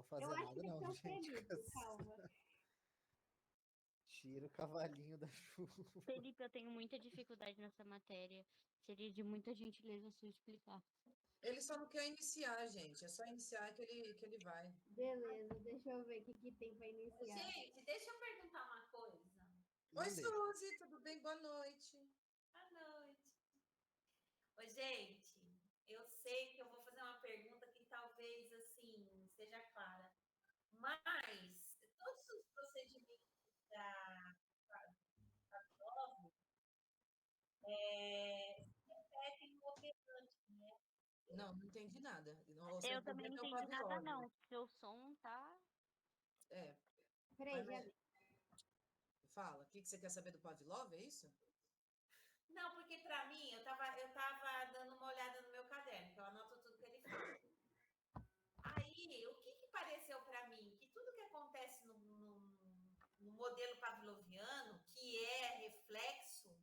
fazer acho nada que não, tem que ser o gente. Felipe, calma. Tira o cavalinho da chuva. Felipe, eu tenho muita dificuldade nessa matéria. Seria de muita gentileza sua explicar. Ele só não quer iniciar, gente. É só iniciar que ele vai. Beleza, deixa eu ver o que tem para iniciar. Gente, deixa eu perguntar uma coisa. Oi, Suzy, tudo bem? Boa noite. Boa noite. Oi, gente, eu sei que eu vou fazer uma pergunta que talvez, assim, seja clara. Mas todos os procedimentos da Pavlov se repetem no operante, né? Não entendi nada. Eu também não entendi nada, não. Seu som tá... Peraí, já... Fala, o que você quer saber do Pavlov, é isso? Não, porque para mim, eu tava dando uma olhada no meu caderno, que eu anoto tudo que ele fala. Aí, o que pareceu para mim? Que tudo que acontece no modelo pavloviano, que é reflexo,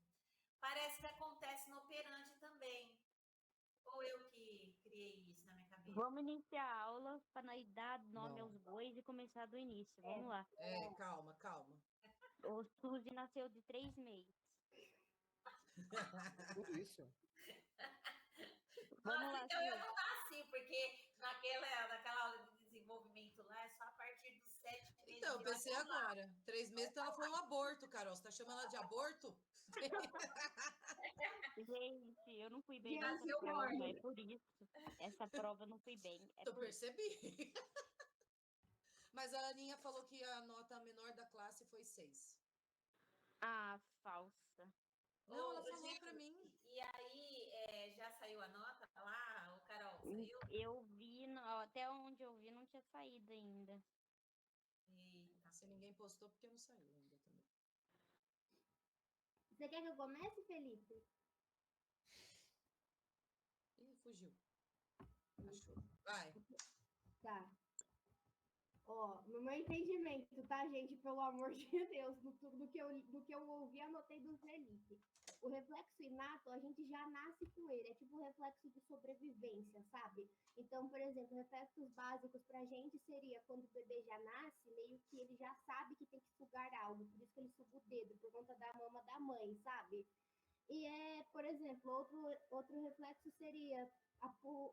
parece que acontece no operante também. Ou eu que criei isso na minha cabeça? Vamos iniciar a aula para nós dar nome aos bois e começar do início. Vamos lá. Calma. O Suzy nasceu de 3 meses. Tudo isso? Vamos lá, então eu não nasci, porque naquela aula de desenvolvimento lá é só a partir dos 7 meses. Então, eu pensei agora. 3 meses, então ela foi um aborto, Carol. Você tá chamando ela de aborto? Gente, eu não fui bem Gente, nessa prova, é por isso. Essa prova eu não fui bem. Eu percebi. Mas a Aninha falou que a nota menor da classe foi 6. Ah, falsa. Não, ela falou para mim. E aí, já saiu a nota lá, o Carol? Saiu? Eu vi, até onde eu vi, não tinha saído ainda. Eita. Se ninguém postou, porque não saiu ainda também. Você quer que eu comece, Felipe? Ih, fugiu. Achou. Vai. Tá. Ó, no meu entendimento, tá, gente? Pelo amor de Deus, do que eu ouvi, anotei do Felipe. O reflexo inato, a gente já nasce com ele. É tipo um reflexo de sobrevivência, sabe? Então, por exemplo, reflexos básicos pra gente seria quando o bebê já nasce, meio que ele já sabe que tem que sugar algo. Por isso que ele suga o dedo, por conta da mama da mãe, sabe? E por exemplo, outro reflexo seria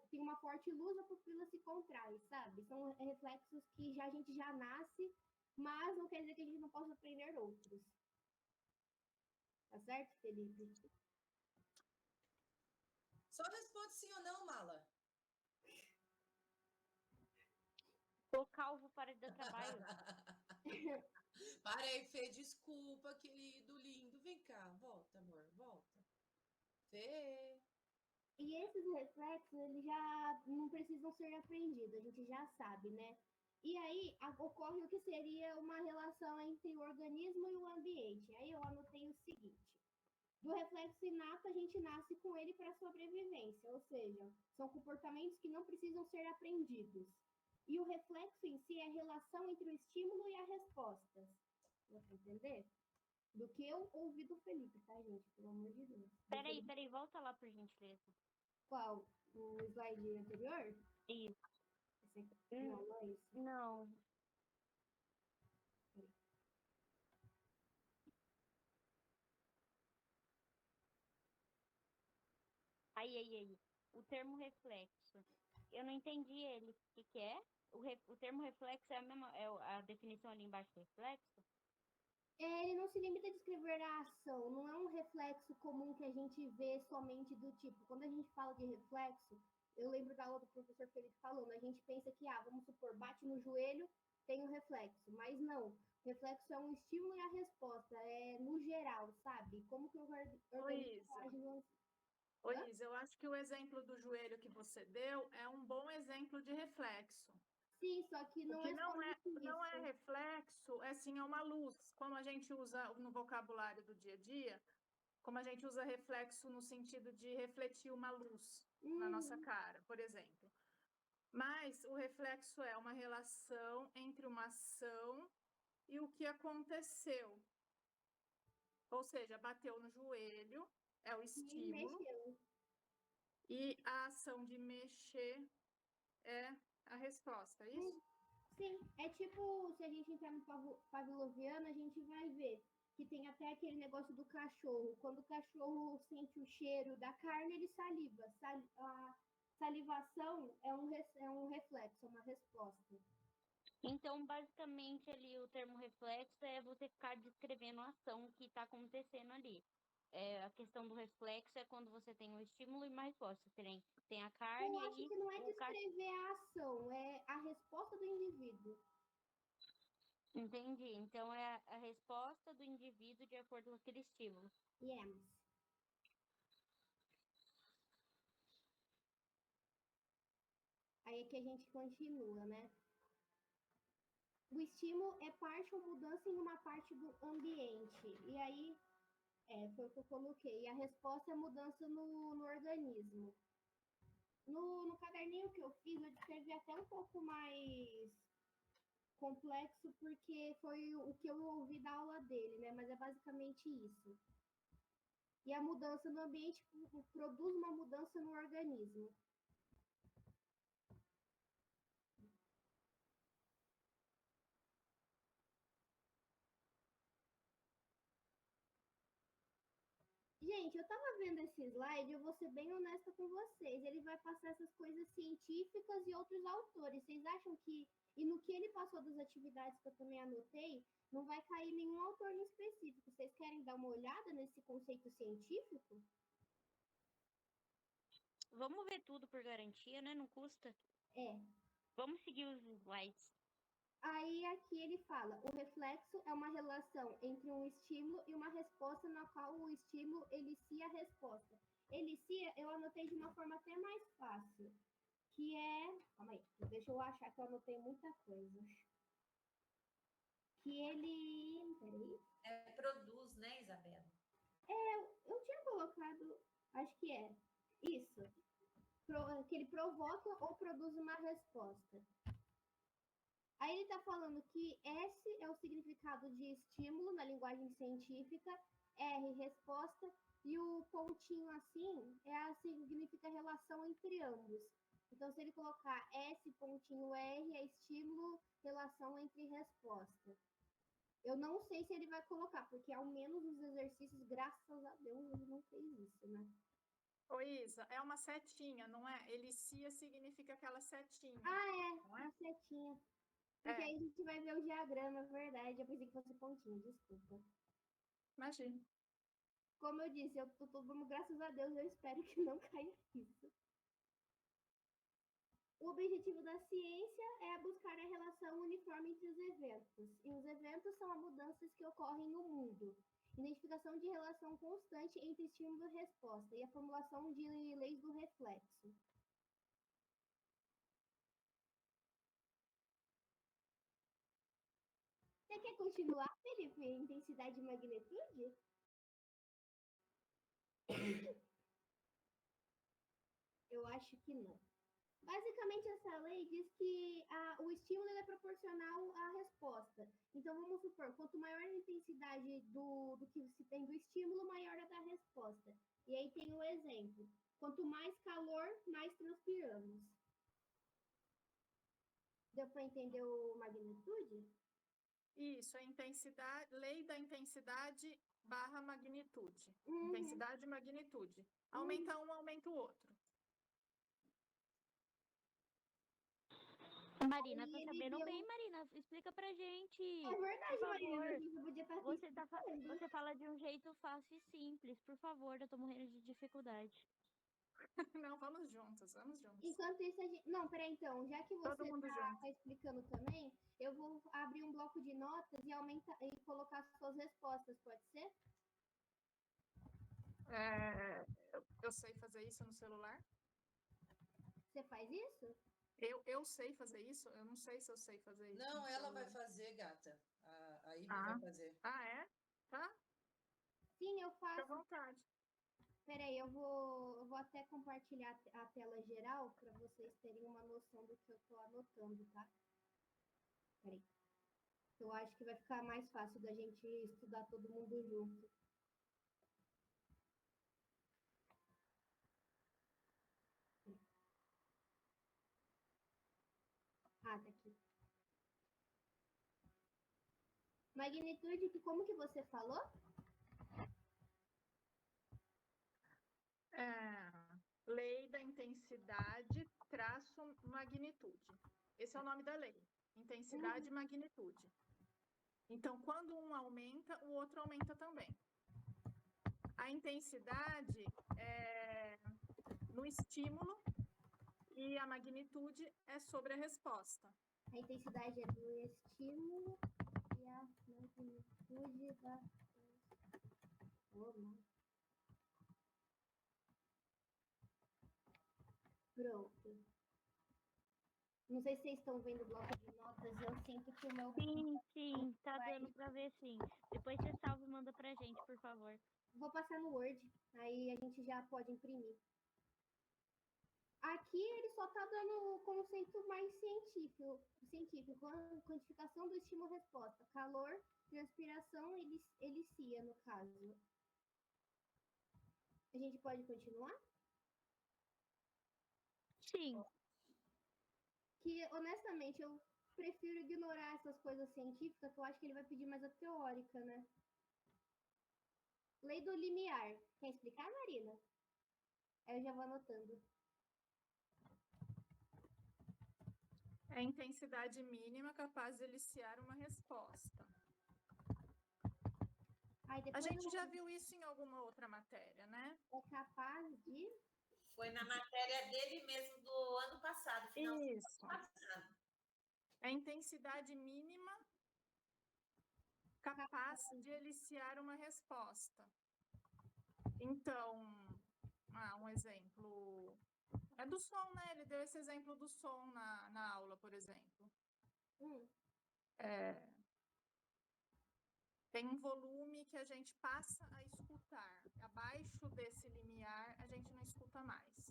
tem uma forte luz, a pupila se contrai, sabe? São reflexos que a gente já nasce, mas não quer dizer que a gente não possa aprender outros. Tá certo, Felipe? Só responde sim ou não, mala. Tô calvo para dar trabalho. Parei, Fê, desculpa, querido, lindo. Vem cá, volta, amor, volta. Fê. E esses reflexos, eles já não precisam ser aprendidos, a gente já sabe, né? E aí ocorre o que seria uma relação entre o organismo e o ambiente. Aí eu anotei o seguinte: do reflexo inato, a gente nasce com ele para sobrevivência, ou seja, são comportamentos que não precisam ser aprendidos. E o reflexo em si é a relação entre o estímulo e a resposta. Dá para entender? Do que eu ouvi do Felipe, tá, gente? Pelo amor de Deus. Peraí, volta lá, por gentileza. Qual? O slide anterior? Isso. Não, não é isso. Não. Aí. O termo reflexo. Eu não entendi ele. O que é? O termo reflexo é a mesma, a definição ali embaixo do reflexo? Ele não se limita a descrever a ação, não é um reflexo comum que a gente vê somente do tipo. Quando a gente fala de reflexo, eu lembro da aula do professor Felipe falando, a gente pensa que, vamos supor, bate no joelho, tem um reflexo, mas não. Reflexo é um estímulo e a resposta, é no geral, sabe? Como que o organismo age no... Oi, Isa, eu acho que o exemplo do joelho que você deu é um bom exemplo de reflexo. Sim, só que não é somente isso. Não é reflexo, é sim é uma luz. Como a gente usa no vocabulário do dia a dia, como a gente usa reflexo no sentido de refletir uma luz na nossa cara, por exemplo. Mas o reflexo é uma relação entre uma ação e o que aconteceu. Ou seja, bateu no joelho, é o estímulo. Mexeu. E a ação de mexer é a resposta, é isso? Sim, é tipo, se a gente entrar no pavloviano, a gente vai ver que tem até aquele negócio do cachorro. Quando o cachorro sente o cheiro da carne, ele saliva. A salivação é um reflexo, é uma resposta. Então, basicamente, ali o termo reflexo é você ficar descrevendo a ação que está acontecendo ali. A questão do reflexo é quando você tem um estímulo e uma resposta. Tem a Eu carne e acho aí que não é o cachorro. descrever a ação, é a resposta do indivíduo. Entendi. Então, é a resposta do indivíduo de acordo com aquele estímulo. Yes. Aí é que a gente continua, né? O estímulo é parte ou mudança em uma parte do ambiente. E aí, foi o que eu coloquei. E a resposta é mudança no organismo. No caderninho que eu fiz, eu descrevi até um pouco mais complexo, porque foi o que eu ouvi da aula dele, né? Mas é basicamente isso. E a mudança no ambiente produz uma mudança no organismo. Gente, eu tava vendo esse slide, eu vou ser bem honesta com vocês. Ele vai passar essas coisas científicas e outros autores. Vocês acham que, e no que ele passou das atividades que eu também anotei, não vai cair nenhum autor em específico? Vocês querem dar uma olhada nesse conceito científico? Vamos ver tudo por garantia, né? Não custa. É. Vamos seguir os slides. Aí aqui ele fala, o reflexo é uma relação entre um estímulo e uma resposta na qual o estímulo elicia a resposta. Elicia, eu anotei de uma forma até mais fácil, que é... Calma aí, deixa eu achar que eu anotei muita coisa. Que ele... Peraí. Produz, né, Isabela? Eu tinha colocado... Acho que é. Isso. Que ele provoca ou produz uma resposta. Aí ele está falando que S é o significado de estímulo na linguagem científica, R, resposta, e o pontinho assim significa relação entre ambos. Então, se ele colocar S, pontinho R, é estímulo, relação entre resposta. Eu não sei se ele vai colocar, porque ao menos nos exercícios, graças a Deus, ele não fez isso, né? Ô, Isa, é uma setinha, não é? Elicia significa aquela setinha. Ah, não é? uma setinha. Porque É. aí a gente vai ver o diagrama, é verdade. Eu pensei que fosse pontinho, desculpa. Imagina. Como eu disse, vamos, graças a Deus, eu espero que não caia isso. O objetivo da ciência é buscar a relação uniforme entre os eventos. E os eventos são as mudanças que ocorrem no mundo. Identificação de relação constante entre estímulo e resposta. E a formulação de leis do reflexo. Você quer continuar, Felipe? Intensidade e magnitude? Eu acho que não. Basicamente, essa lei diz que o estímulo é proporcional à resposta. Então, vamos supor, quanto maior a intensidade do que se tem do estímulo, maior a da resposta. E aí tem o exemplo. Quanto mais calor, mais transpiramos. Deu para entender o magnitude? Isso, a intensidade, lei da intensidade barra magnitude. Uhum. Intensidade e magnitude. Aumenta um, aumenta o outro. Marina, tá Aí ele sabendo deu- bem, Marina? Explica pra gente. É verdade, Por Marina, favor. você podia estar Você fala de um jeito fácil e simples. Por favor, eu tô morrendo de dificuldade. Não, vamos juntos, vamos juntos. Enquanto isso, a gente... Não, peraí, então, já que Todo você mundo junto. tá explicando também, eu vou abrir um bloco de notas e aumentar e colocar as suas respostas, pode ser? Eu sei fazer isso no celular? Você faz isso? Eu sei fazer isso? Eu não sei se eu sei fazer isso. Não, no ela vai celular. fazer, gata. A Ibe vai fazer. Ah, é? Tá? Sim, eu Fica à faço. vontade. Peraí, eu vou até compartilhar a tela geral para vocês terem uma noção do que eu tô anotando, tá? Peraí. Eu acho que vai ficar mais fácil da gente estudar todo mundo junto. Ah, tá aqui. Magnitude, como que você falou? Lei da intensidade traço magnitude. Esse é o nome da lei. Intensidade e magnitude. Então, quando um aumenta, o outro aumenta também. A intensidade é no estímulo e a magnitude é sobre a resposta. A intensidade é do estímulo e a magnitude da... Pronto. Não sei se vocês estão vendo o bloco de notas, eu sinto que o meu... Sim, tá dando pra ver sim. Depois você salva e manda pra gente, por favor. Vou passar no Word, aí a gente já pode imprimir. Aqui ele só tá dando o conceito mais científico, quantificação do estímulo-resposta, calor, transpiração e elicia, no caso. A gente pode continuar? Sim. Que, honestamente, eu prefiro ignorar essas coisas científicas, que eu acho que ele vai pedir mais a teórica, né? Lei do limiar. Quer explicar, Marina? Aí eu já vou anotando. É a intensidade mínima capaz de eliciar uma resposta. A gente já viu isso em alguma outra matéria, né? É capaz de... Foi na matéria dele mesmo do ano passado, finalzinho do Isso. ano passado. É a intensidade mínima capaz de eliciar uma resposta. Então, um exemplo é do som, né? Ele deu esse exemplo do som na aula, por exemplo. Tem um volume que a gente passa a escutar. Abaixo desse limiar, a gente não escuta mais.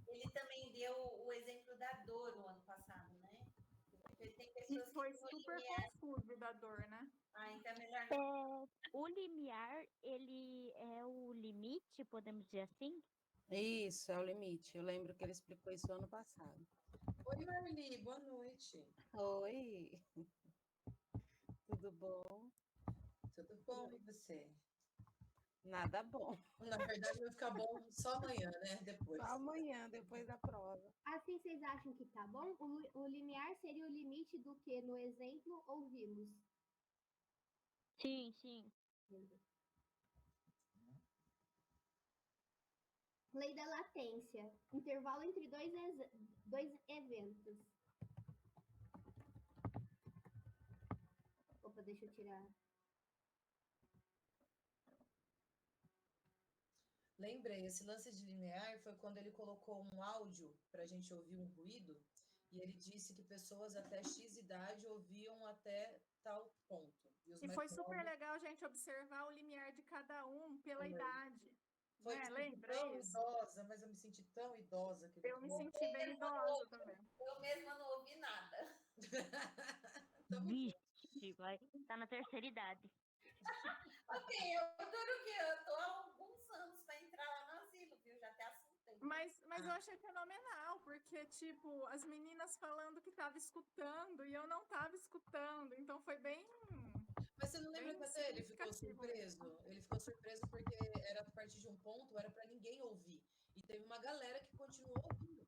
Ele também deu o exemplo da dor o ano passado, né? Porque tem pessoas E foi que super confuso da dor, né? então é melhor não. O limiar, ele é o limite, podemos dizer assim? Isso, é o limite. Eu lembro que ele explicou isso ano passado. Oi, Marli, boa noite. Oi, tudo bom? Tudo bom, e você? Nada bom. Na verdade, vai ficar bom só amanhã, né? Depois. Só amanhã, depois da prova. Assim vocês acham que tá bom? O limiar seria o limite do que no exemplo ouvimos? Sim, sim. Lei da latência. Intervalo entre dois eventos. Opa, deixa eu tirar. Lembrei, esse lance de limiar foi quando ele colocou um áudio para a gente ouvir um ruído, e ele disse que pessoas até X idade ouviam até tal ponto. E foi super legal a gente observar o limiar de cada um pela idade. Foi Lembra tão isso? idosa, mas eu me senti tão idosa. Que eu me senti bem idosa também. Eu mesma não ouvi nada. Vixe, vai. Tá na terceira idade. Ok, eu duro que eu tô há alguns anos para entrar lá no asilo, viu? Já até assustei. Mas eu achei fenomenal, porque, tipo, as meninas falando que tava escutando e eu não tava escutando. Então foi bem... Mas você não lembra que até ele ficou surpreso? Ele ficou surpreso porque era a partir de um ponto, era para ninguém ouvir. E teve uma galera que continuou ouvindo.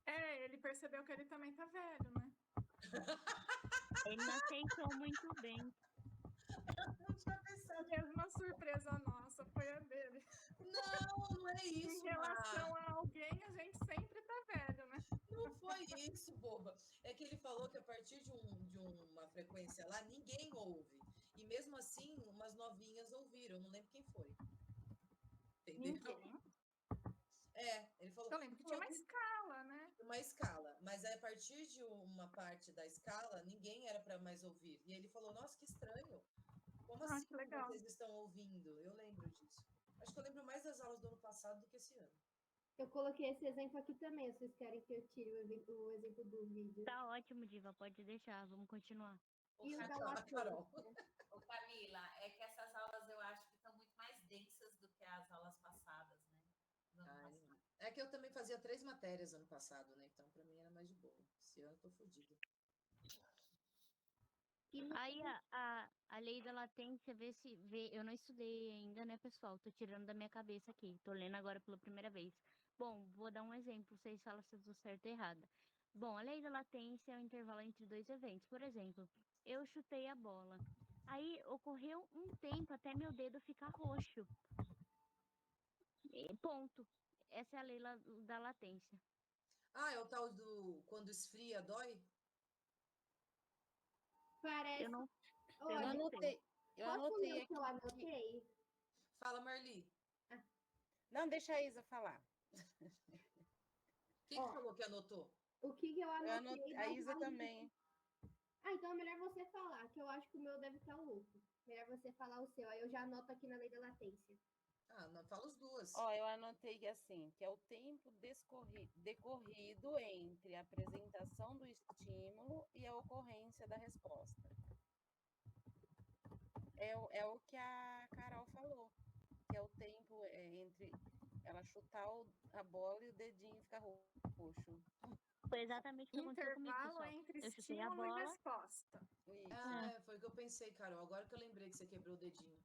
Ele percebeu que ele também tá velho, né? Ele não aceitou muito bem. Não tinha pensado. A mesma surpresa nossa foi a dele. Não é isso, Em relação a alguém, a gente sempre tá velho, né? Não foi isso, boba. É que ele falou que a partir de uma frequência lá, ninguém ouve. E mesmo assim, umas novinhas ouviram. Eu não lembro quem foi. Entendeu? Ninguém. Ele falou. Eu lembro que tinha uma escala, né? Uma escala. Mas a partir de uma parte da escala, ninguém era para mais ouvir. E ele falou, nossa, que estranho. Como assim que legal. vocês estão ouvindo? Eu lembro disso. Acho que eu lembro mais das aulas do ano passado do que esse ano. Eu coloquei esse exemplo aqui também, se vocês querem que eu tire o exemplo do vídeo. Tá ótimo, Diva, pode deixar, vamos continuar. E o da Carol. latência. Ô, Camila, é que essas aulas eu acho que estão muito mais densas do que as aulas passadas, né? É que eu também fazia 3 matérias ano passado, né? Então, pra mim era mais de boa. Esse ano eu tô fodida. E no Aí a lei da latência, eu não estudei ainda, né, pessoal? Tô tirando da minha cabeça aqui. Tô lendo agora pela primeira vez. Bom, vou dar um exemplo, vocês falam se eu estou certa ou errada. Bom, a lei da latência é o intervalo entre dois eventos. Por exemplo, eu chutei a bola. Aí ocorreu um tempo até meu dedo ficar roxo. E ponto. Essa é a lei da latência. Ah, é o tal do quando esfria, dói? parece. Eu não, eu Olha, não sei. Eu posso anotei ler o que eu aqui. anotei? Fala, Marli. Não, deixa a Isa falar. Quem que Ó. falou que anotou? O que eu anotei A das Isa aulas também. Ah, então é melhor você falar, que eu acho que o meu deve estar louco. Melhor você falar o seu, aí eu já anoto aqui na lei da latência. Ah, não, fala os duas. Ó, eu anotei que assim, que é o tempo decorrido entre a apresentação do estímulo e a ocorrência da resposta. É o que a Carol falou, que é o tempo entre ela chutar a bola e o dedinho ficar roxo. Foi exatamente o que aconteceu comigo, Intervalo pessoal. entre Eu chutei a estímulo e bola. resposta. Isso. Foi o que eu pensei, Carol. Agora que eu lembrei que você quebrou o dedinho.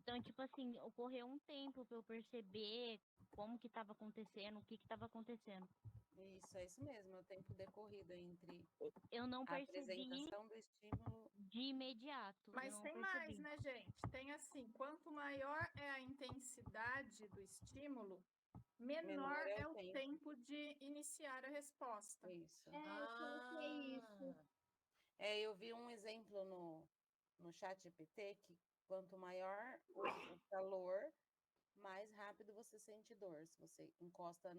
Então, tipo assim, ocorreu um tempo pra eu perceber como que tava acontecendo, o que que tava acontecendo. Isso, é isso mesmo, é o tempo decorrido entre Eu não a percebi apresentação do estímulo. de imediato. Eu Mas não tem percebi. mais, né, gente? Tem assim, quanto maior é a intensidade do estímulo, menor é o tempo de iniciar a resposta. Isso. Eu coloquei isso. Eu vi um exemplo no chat GPT que quanto maior o calor, mais rápido você sente dor. Se você encosta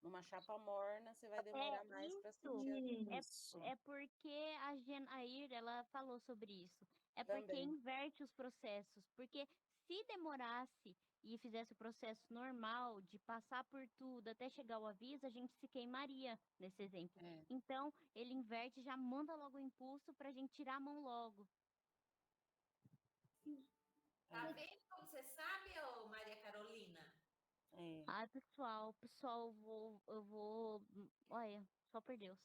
numa chapa morna, você vai demorar mais para sentir a Isso. É porque a Genair, ela falou sobre isso. É porque Também. inverte os processos. Porque se demorasse e fizesse o processo normal de passar por tudo até chegar o aviso, a gente se queimaria nesse exemplo. É. Então, ele inverte e já manda logo o impulso pra gente tirar a mão logo. Tá vendo como você sabe, ô Maria Carolina? Ai, pessoal, eu vou. Olha, só por Deus.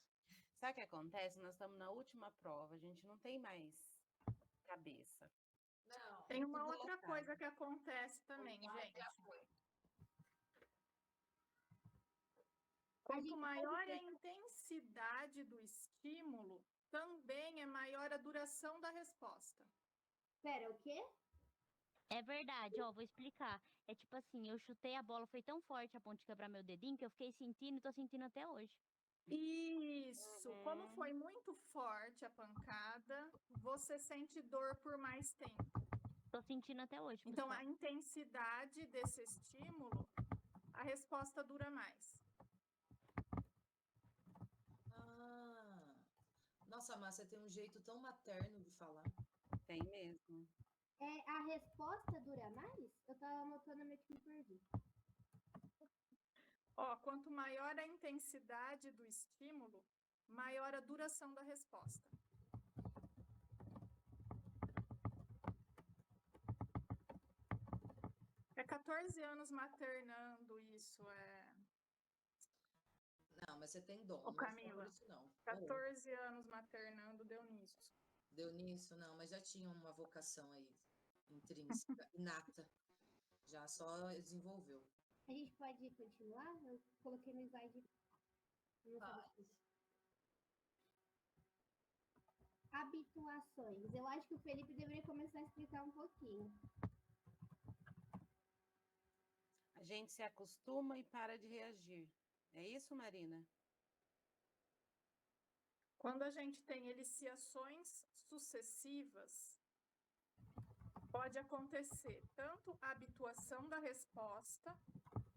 Sabe o que acontece? Nós estamos na última prova, a gente não tem mais cabeça. Não. Tem uma tudo outra lotado. coisa que acontece também, Vai, gente. já foi. Quanto maior é a intensidade do estímulo, também é maior a duração da resposta. Pera, o quê? É verdade, ó, vou explicar. É tipo assim, eu chutei a bola, foi tão forte a ponto de quebrar meu dedinho que eu fiquei sentindo e tô sentindo até hoje. Isso, como foi muito forte a pancada, você sente dor por mais tempo. Tô sentindo até hoje, Então, pessoal. a intensidade desse estímulo, a resposta dura mais. Nossa, Márcia, tem um jeito tão materno de falar. Tem mesmo. A resposta dura mais? Eu tava anotando, meio que me perdi. Ó, quanto maior a intensidade do estímulo, maior a duração da resposta. É 14 anos maternando isso, Não, mas você tem dom. Ô, Não é só Camila, por isso, não. 14 anos maternando deu nisso. Deu nisso, não, mas já tinha uma vocação aí intrínseca, inata. Já só desenvolveu. A gente pode continuar? Eu coloquei no slide. Não sabe aqui. Habituações. Eu acho que o Felipe deveria começar a explicar um pouquinho. A gente se acostuma e para de reagir. É isso, Marina? Quando a gente tem eliciações sucessivas, pode acontecer tanto a habituação da resposta,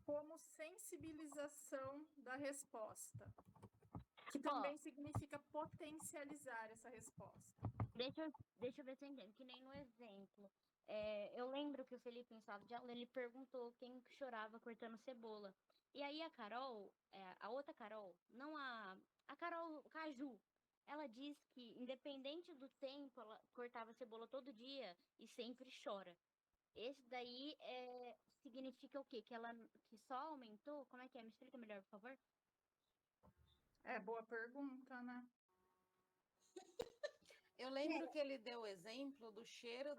como sensibilização da resposta, que também significa potencializar essa resposta. Deixa eu ver se eu entendo, que nem no exemplo. Eu lembro que o Felipe, em sala de aula, ele perguntou quem chorava cortando cebola. E aí a Carol, a outra Carol, não a Carol Caju, ela diz que, independente do tempo, ela cortava cebola todo dia e sempre chora. Esse daí significa o quê? Que ela que só aumentou? Como é que é? Me explica melhor, por favor. É boa pergunta, né? Eu lembro que ele deu o exemplo do cheiro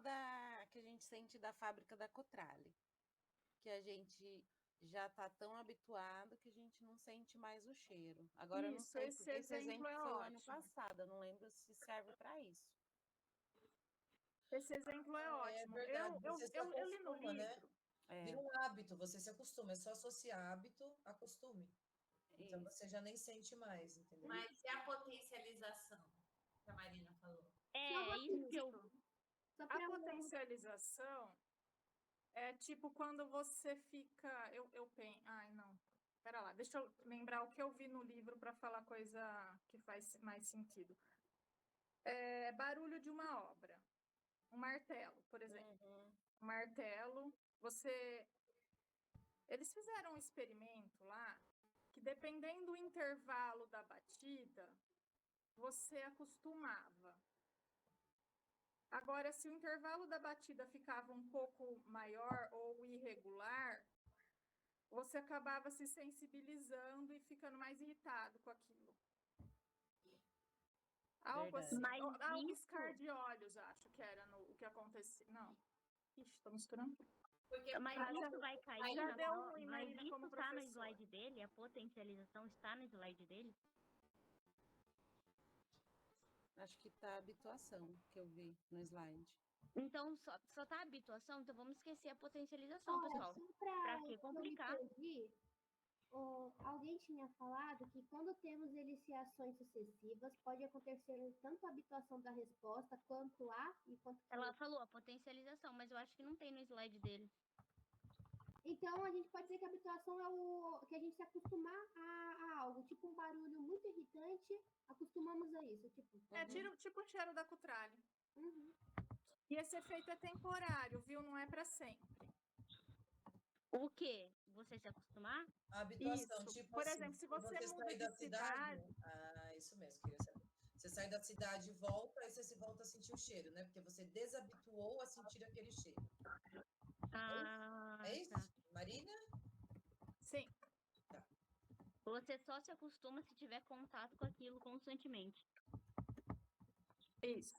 que a gente sente da fábrica da Cotrale, que a gente já está tão habituado que a gente não sente mais o cheiro. Agora eu não Isso, sei, esse porque esse exemplo exemplo é foi o ano ótimo. passado, eu não lembro se serve para isso. Esse exemplo é É ótimo. verdade, você se Eu li no acostuma, né? livro. Vira um hábito, você se acostuma. É só associar hábito a costume. Então Isso. você já nem sente mais, entendeu? Mas e a potencialização que a Marina falou? É isso que eu. Só A pra potencialização é tipo quando você fica. Eu penso. Ai, não. Pera lá, deixa eu lembrar o que eu vi no livro para falar coisa que faz mais sentido. É barulho de uma obra. Um martelo, por exemplo. Uhum. Um martelo, você. Eles fizeram um experimento lá que, dependendo do intervalo da batida, você acostumava. Agora, se o intervalo da batida ficava um pouco maior ou irregular, você acabava se sensibilizando e ficando mais irritado com aquilo. Algo Verdade. assim, Mas um isso. piscar de olhos, acho que era o que acontecia. Não. Ixi, tô misturando. Porque Mas Ah, isso vai cair já na deu prova. ruim, Mas Marina, isso como tá no professora. slide dele? A potencialização está no slide dele? Acho que tá a habituação que eu vi no slide. Então só tá a habituação, então vamos esquecer a potencialização, Olha, pessoal. só Pra para que eu me complicar? perdi, alguém tinha falado que quando temos eliciações sucessivas, pode acontecer tanto a habituação da resposta quanto a e quanto Ela que. falou a potencialização, mas eu acho que não tem no slide dele. Então, a gente pode dizer que a habituação é o que a gente se acostumar a algo, tipo um barulho muito irritante, acostumamos a isso. Tipo, É tipo o cheiro da cutralha. uhum. E esse efeito é temporário, viu? Não é para sempre. O quê? Você se acostumar? A habituação, Isso. tipo Por assim, exemplo, se quando você você muda sai de da cidade. cidade, Ah, isso mesmo, queria saber. Você sai da cidade e volta, aí você se volta a sentir o cheiro, né? Porque você desabituou a sentir aquele cheiro. Ah, É isso? tá. Marina? sim. Você só se acostuma se tiver contato com aquilo constantemente. Isso.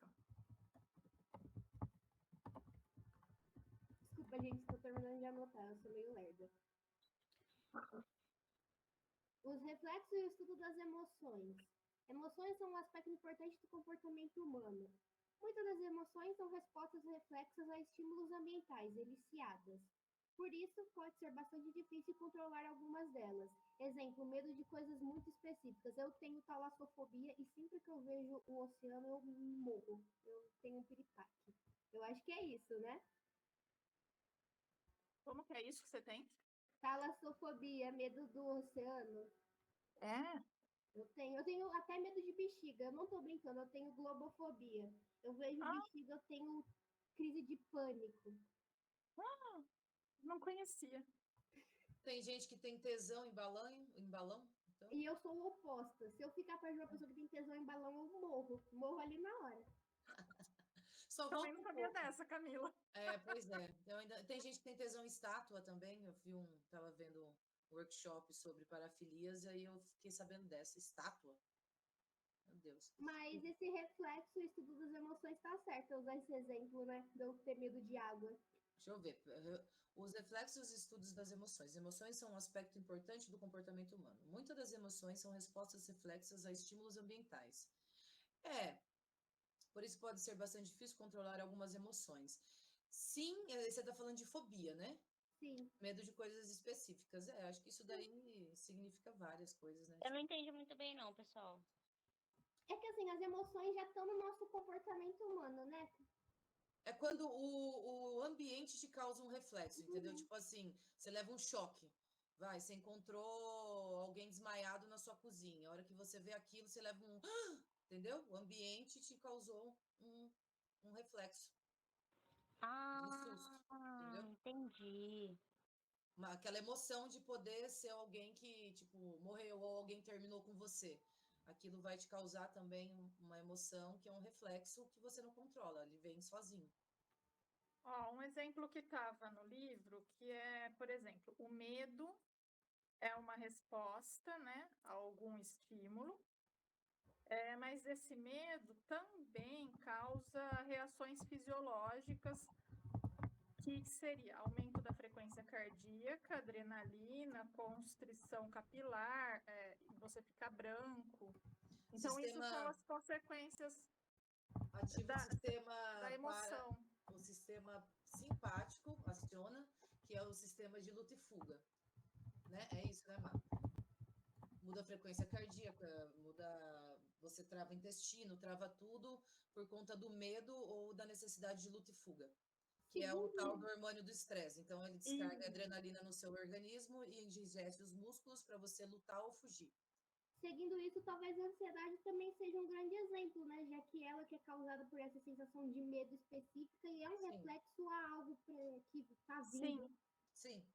Desculpa, gente, tô terminando de anotar, eu sou meio lerda. Os reflexos e o estudo das emoções. Emoções são um aspecto importante do comportamento humano. Muitas das emoções são respostas reflexas a estímulos ambientais, eliciadas. Por isso, pode ser bastante difícil controlar algumas delas. Exemplo, medo de coisas muito específicas. Eu tenho talassofobia e sempre que eu vejo o oceano eu morro. Eu tenho um piripaque. Eu acho que é isso, né? Como que é isso que você tem? Talassofobia, medo do oceano. É? Eu tenho até medo de bexiga. Eu não tô brincando, eu tenho globofobia. Eu vejo Ah, bexiga, eu tenho crise de pânico. não conhecia. Tem gente que tem tesão em balão, então. E eu sou oposta. Se eu ficar perto de uma pessoa que tem tesão em balão, eu morro. Morro ali na hora. Só Também volta não um sabia pouco. dessa, Camila. É, pois é. Tem gente que tem tesão em estátua também. Tava vendo um workshop sobre parafilias e aí eu fiquei sabendo dessa. Estátua? Meu Deus. Mas esse reflexo, o estudo das emoções, tá certo. Eu usar esse exemplo, né? De eu ter medo de água. Deixa eu ver. Os reflexos e estudos das emoções. Emoções são um aspecto importante do comportamento humano. Muitas das emoções são respostas reflexas a estímulos ambientais. É, por isso pode ser bastante difícil controlar algumas emoções. Sim, você está falando de fobia, né? Sim. Medo de coisas específicas. É, acho que isso daí significa várias coisas, né? Eu não entendi muito bem, não, pessoal. É que assim, as emoções já estão no nosso comportamento humano, né? É quando o ambiente te causa um reflexo, entendeu? Tipo assim, você leva um choque. Vai, você encontrou alguém desmaiado na sua cozinha. A hora que você vê aquilo, você leva um. Entendeu? O ambiente te causou um reflexo de susto, entendeu? Entendi. Aquela emoção de poder ser alguém que, tipo, morreu ou alguém terminou com você. Aquilo vai te causar também uma emoção que é um reflexo que você não controla, ele vem sozinho. Ó, um exemplo que estava no livro, que é, por exemplo, o medo é uma resposta, né, a algum estímulo, mas esse medo também causa reações fisiológicas, que seria aumento da frequência cardíaca, adrenalina, constrição capilar, você fica branco. Então, isso são as consequências Ativa da emoção. o sistema simpático, aciona, que é o sistema de luta e fuga. Né? É isso, né, Má? Muda a frequência cardíaca, você trava intestino, trava tudo por conta do medo ou da necessidade de luta e fuga, que é o tal do hormônio do estresse. Então, ele descarga adrenalina no seu organismo e enrijece os músculos para você lutar ou fugir. Seguindo isso, talvez a ansiedade também seja um grande exemplo, né? Já que ela que é causada por essa sensação de medo específica e é um reflexo a algo que está vindo. Sim.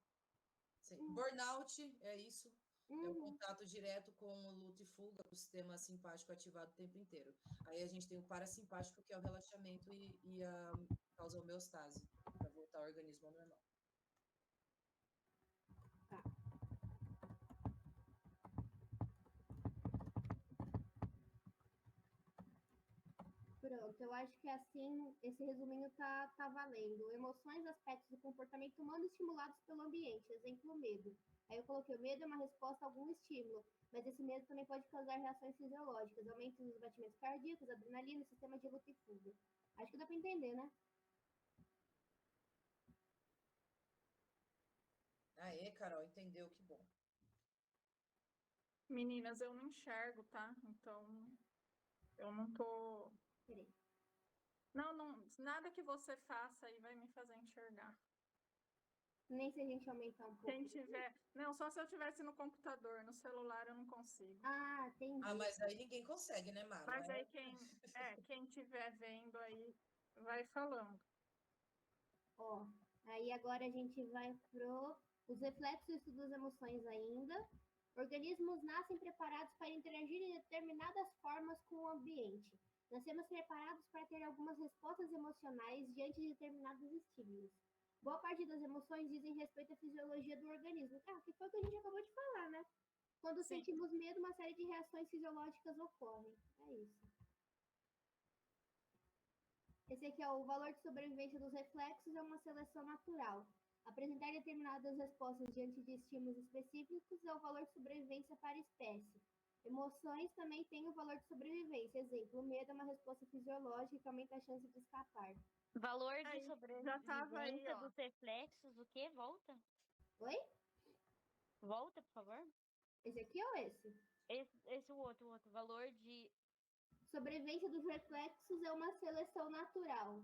Burnout é isso. É o contato direto com o luta e fuga, o sistema simpático ativado o tempo inteiro. Aí a gente tem o parasimpático, que é o relaxamento e a causa homeostase, para voltar ao organismo ao normal. Pronto, eu acho que assim, esse resuminho tá valendo. Emoções, aspectos do comportamento humano estimulados pelo ambiente, exemplo, medo. Aí eu coloquei, o medo é uma resposta a algum estímulo, mas esse medo também pode causar reações fisiológicas, aumento dos batimentos cardíacos, adrenalina, sistema de luta e fuga. Acho que dá para entender, né? Aê, Carol, entendeu? Que bom. Meninas, eu não enxergo, tá? Então, eu não tô... Peraí. Não, nada que você faça aí vai me fazer enxergar. Nem se a gente aumentar um pouco. Quem tiver... Não, só se eu tivesse no computador, no celular eu não consigo. Ah, entendi. Ah, mas aí ninguém consegue, né, Má? Mas aí quem tiver vendo aí vai falando. Ó, aí agora a gente vai pro os reflexos das emoções ainda. Organismos nascem preparados para interagir em determinadas formas com o ambiente. Nascemos preparados para ter algumas respostas emocionais diante de determinados estímulos. Boa parte das emoções dizem respeito à fisiologia do organismo. Ah, que foi o que a gente acabou de falar, né? Quando Sim. sentimos medo, uma série de reações fisiológicas ocorrem. É isso. Esse aqui é o valor de sobrevivência dos reflexos, é uma seleção natural. Apresentar determinadas respostas diante de estímulos específicos é o valor de sobrevivência para a espécie. Emoções também têm o valor de sobrevivência. Exemplo, o medo é uma resposta fisiológica que aumenta a chance de escapar. Valor de Aí, sobrevivência já tava aí, ó. dos reflexos, o quê? Volta? Oi? Volta, por favor. Esse aqui ou esse? Esse o outro. Valor de... Sobrevivência dos reflexos é uma seleção natural.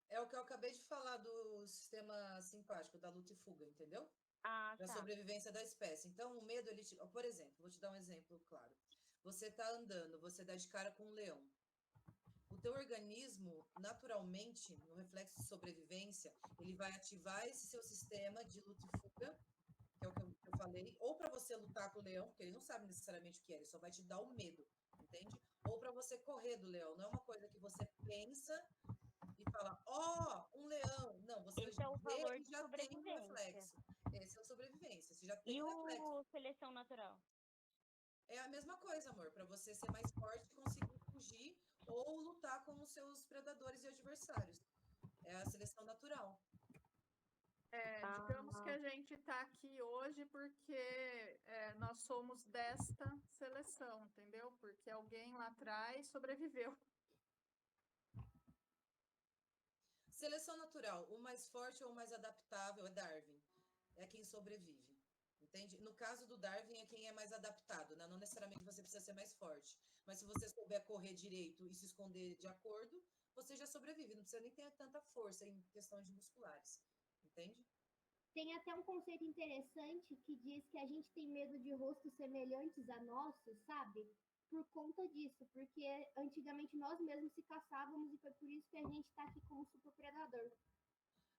É o que eu acabei de falar do sistema simpático, da luta e fuga, entendeu? Ah, Da tá. sobrevivência da espécie. Então, o medo, por exemplo, vou te dar um exemplo claro. Você está andando, você dá de cara com um leão. O teu organismo, naturalmente, no reflexo de sobrevivência, ele vai ativar esse seu sistema de luta e fuga, que é o que eu falei, ou para você lutar com o leão, porque ele não sabe necessariamente o que é, ele só vai te dar o medo, entende? Ou para você correr do leão. Não é uma coisa que você pensa e fala, um leão. Não, você Esse é o vê valor e de já tem um sobrevivência. reflexo. Esse é o sobrevivência, você já tem E um reflexo. o seleção natural? É a mesma coisa, amor, para você ser mais forte e conseguir fugir ou lutar com os seus predadores e adversários. É a seleção natural. Digamos que a gente está aqui hoje porque nós somos desta seleção, entendeu? Porque alguém lá atrás sobreviveu. Seleção natural, o mais forte ou o mais adaptável é Darwin. É quem sobrevive. Entende? No caso do Darwin, é quem é mais adaptado, né? Não necessariamente você precisa ser mais forte. Mas se você souber correr direito e se esconder de acordo, você já sobrevive. Não precisa nem ter tanta força em questão de musculares. Entende? Tem até um conceito interessante que diz que a gente tem medo de rostos semelhantes a nossos, sabe? Por conta disso, porque antigamente nós mesmos se caçávamos e foi por isso que a gente está aqui como super predador.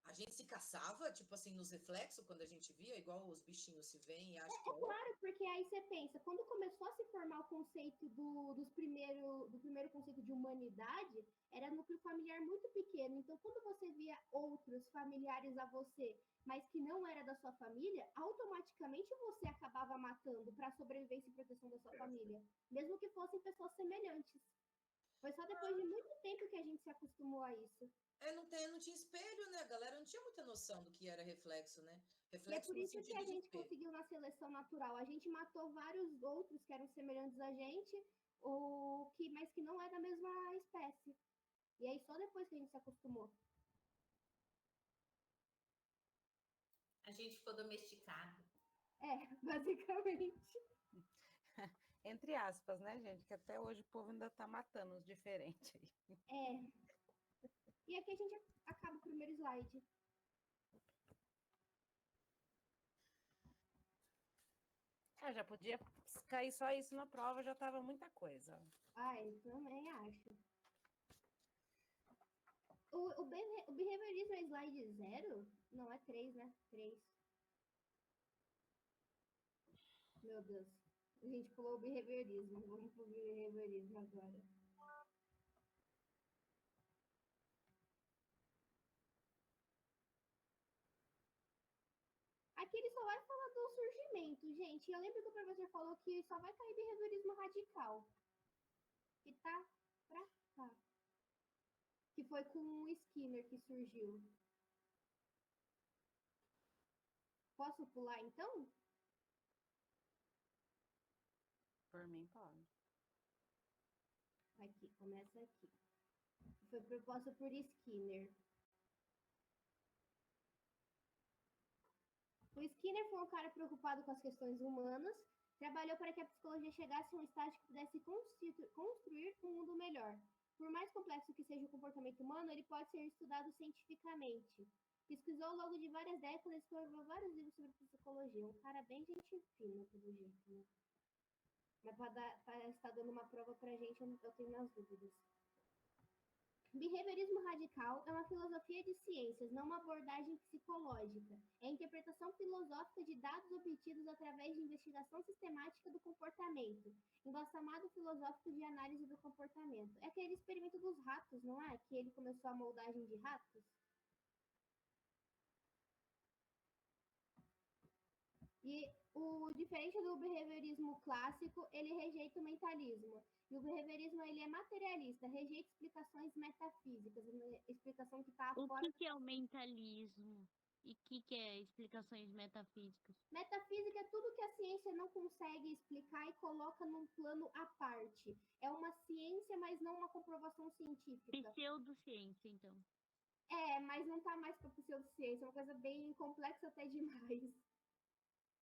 A gente se caçava, tipo assim, nos reflexos, quando a gente via, igual os bichinhos se veem e acham que é Claro, porque aí você pensa, quando começou a se formar o conceito do primeiro conceito de humanidade, era núcleo familiar muito pequeno. Então, quando você via outros familiares a você, mas que não era da sua família, automaticamente você acabava matando para sobrevivência e proteção da sua família, mesmo que fossem pessoas semelhantes. Foi só depois de muito tempo que a gente se acostumou a isso. não tinha espelho, né? A galera não tinha muita noção do que era reflexo, né? E é Reflexo por no isso que sentido a de gente espelho. conseguiu na seleção natural. A gente matou vários outros que eram semelhantes a gente, mas que não é da mesma espécie. E aí só depois que a gente se acostumou. A gente ficou domesticado. É, basicamente. Entre aspas, né, gente? Que até hoje o povo ainda tá matando os diferentes aí. É. E aqui a gente acaba o primeiro slide. Já podia cair só isso na prova, já tava muita coisa. Ah, eu também acho. O behaviorismo é slide 0? Não, é 3, né? 3. Meu Deus. A gente pulou o behaviorismo. Vamos pro behaviorismo agora. Aqui ele só vai falar do surgimento, gente. Eu lembro que o professor falou que só vai cair behaviorismo radical. Que tá pra cá. Que foi com o Skinner que surgiu. Posso pular então? Por mim, pode. Aqui, começa aqui. Foi proposta por Skinner. O Skinner foi um cara preocupado com as questões humanas, trabalhou para que a psicologia chegasse a um estágio que pudesse construir um mundo melhor. Por mais complexo que seja o comportamento humano, ele pode ser estudado cientificamente. Pesquisou ao longo de várias décadas e escreveu vários livros sobre psicologia. Um cara bem gente fina, pelo jeito, né? Mas para estar dando uma prova pra gente, eu tenho minhas dúvidas. Behaviorismo radical é uma filosofia de ciências, não uma abordagem psicológica. É a interpretação filosófica de dados obtidos através de investigação sistemática do comportamento, embasamado filosófico de análise do comportamento. É aquele experimento dos ratos, não é? Que ele começou a moldagem de ratos? E o diferente do behaviorismo clássico, ele rejeita o mentalismo. E o behaviorismo ele é materialista, rejeita explicações metafísicas, uma explicação que está O fora. que é o mentalismo? E o que é explicações metafísicas? Metafísica é tudo que a ciência não consegue explicar e coloca num plano à parte. É uma ciência, mas não uma comprovação científica. Pseudociência, então. É, mas não está mais para pseudociência, é uma coisa bem complexa até demais.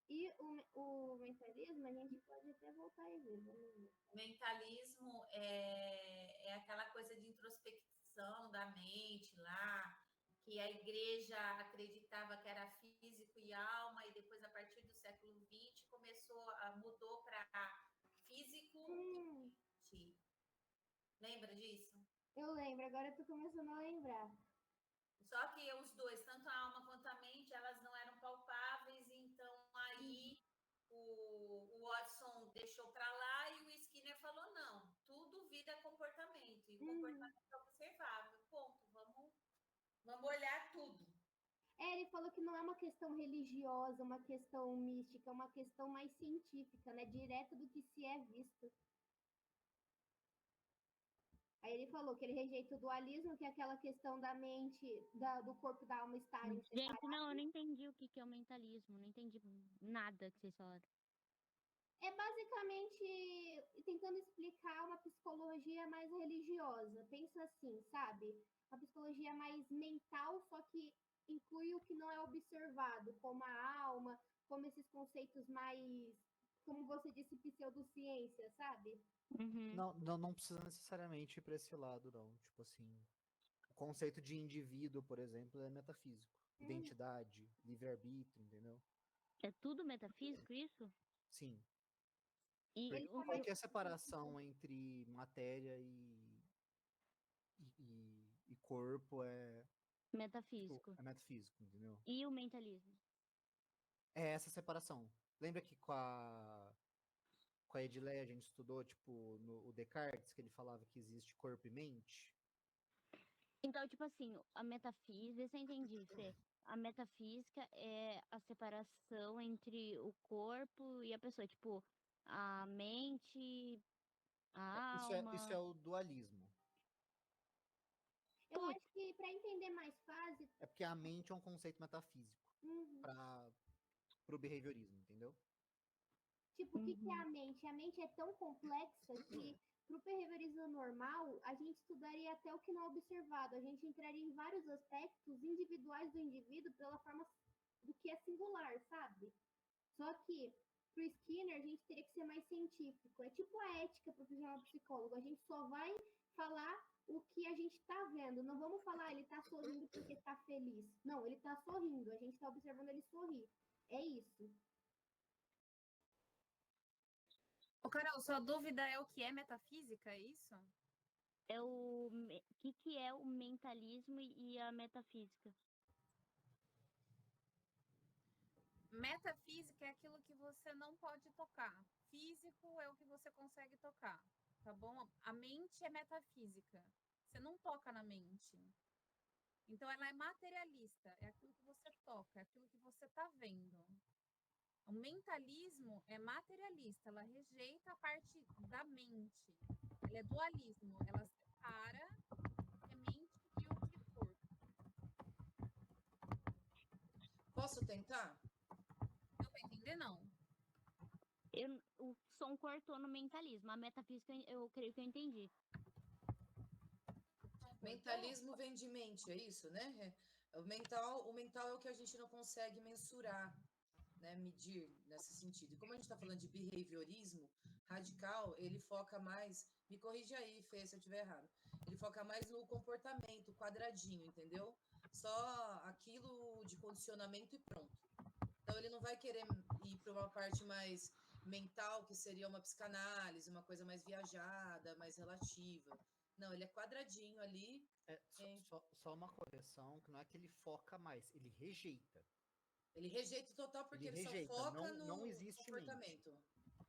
E o mentalismo, a gente pode até voltar e ver, vamos ver. Mentalismo é aquela coisa de introspecção da mente lá, que a igreja acreditava que era físico e alma, e depois, a partir do século XX, mudou para físico e mente. Lembra disso? Eu lembro, agora eu tô começando a lembrar. Só que os dois, tanto a alma quanto a mente, elas não eram palpáveis, então aí o Watson deixou para lá e o Skinner falou: não, tudo vida é comportamento, e o comportamento é observável. Ponto, vamos olhar tudo. É, ele falou que não é uma questão religiosa, uma questão mística, é uma questão mais científica, né? Direto do que se é visto. Aí ele falou que ele rejeita o dualismo, que é aquela questão da mente, do corpo e da alma estarem separados. Gente, não, eu não entendi o que é o mentalismo. Não entendi nada que vocês falaram. É basicamente tentando explicar uma psicologia mais religiosa. Pensa assim, sabe? Uma psicologia mais mental, só que inclui o que não é observado, como a alma, como esses conceitos mais, como você disse, pseudociência, sabe? Uhum. Não precisa necessariamente ir para esse lado, não. Tipo assim, o conceito de indivíduo, por exemplo, é metafísico. Identidade, livre-arbítrio, entendeu? É tudo metafísico isso? Sim. E Ele Por que a separação entre matéria e corpo é Metafísico. É metafísico, entendeu? E o mentalismo. É essa separação. Lembra que com a Edileia a gente estudou, tipo, no o Descartes, que ele falava que existe corpo e mente? Então, tipo assim, a metafísica, vê se eu entendi, Fê. A metafísica é a separação entre o corpo e a pessoa, tipo, a mente, a Isso é alma. o dualismo. Eu Putz, acho que para entender mais fácil, É porque a mente é um conceito metafísico uhum. para o behaviorismo, entendeu? Tipo, o que que é uhum. a mente? A mente é tão complexa que, para o behaviorismo normal, a gente estudaria até o que não é observado. A gente entraria em vários aspectos individuais do indivíduo pela forma do que é singular, sabe? Só que, para o Skinner, a gente teria que ser mais científico. É tipo a ética profissional do psicólogo. A gente só vai falar o que a gente está vendo. Não vamos falar, ele está sorrindo porque está feliz. Não, ele está sorrindo. A gente está observando ele sorrir. É isso. Ô, Carol, sua dúvida é o que é metafísica, é isso? É o que é o mentalismo e a metafísica? Metafísica é aquilo que você não pode tocar. Físico é o que você consegue tocar, tá bom? A mente é metafísica. Você não toca na mente. Então, ela é materialista, é aquilo que você toca, é aquilo que você está vendo. O mentalismo é materialista, ela rejeita a parte da mente. Ela é dualismo, ela separa o que é mente e o que é corpo. Posso tentar? Deu para entender, não? O som cortou no mentalismo. A metafísica eu creio que eu entendi. Mentalismo vem de mente, é isso, né? O mental é o que a gente não consegue mensurar, né? Medir nesse sentido. E como a gente está falando de behaviorismo radical, ele foca mais. Me corrija aí, Fê, se eu estiver errado. Ele foca mais no comportamento quadradinho, entendeu? Só aquilo de condicionamento e pronto. Então ele não vai querer ir para uma parte mais mental, que seria uma psicanálise, uma coisa mais viajada, mais relativa. Não, ele é quadradinho ali. É, só uma correção, que não é que ele foca mais, ele rejeita. Ele rejeita total porque Ele ele só rejeita, foca não no existe mente. comportamento.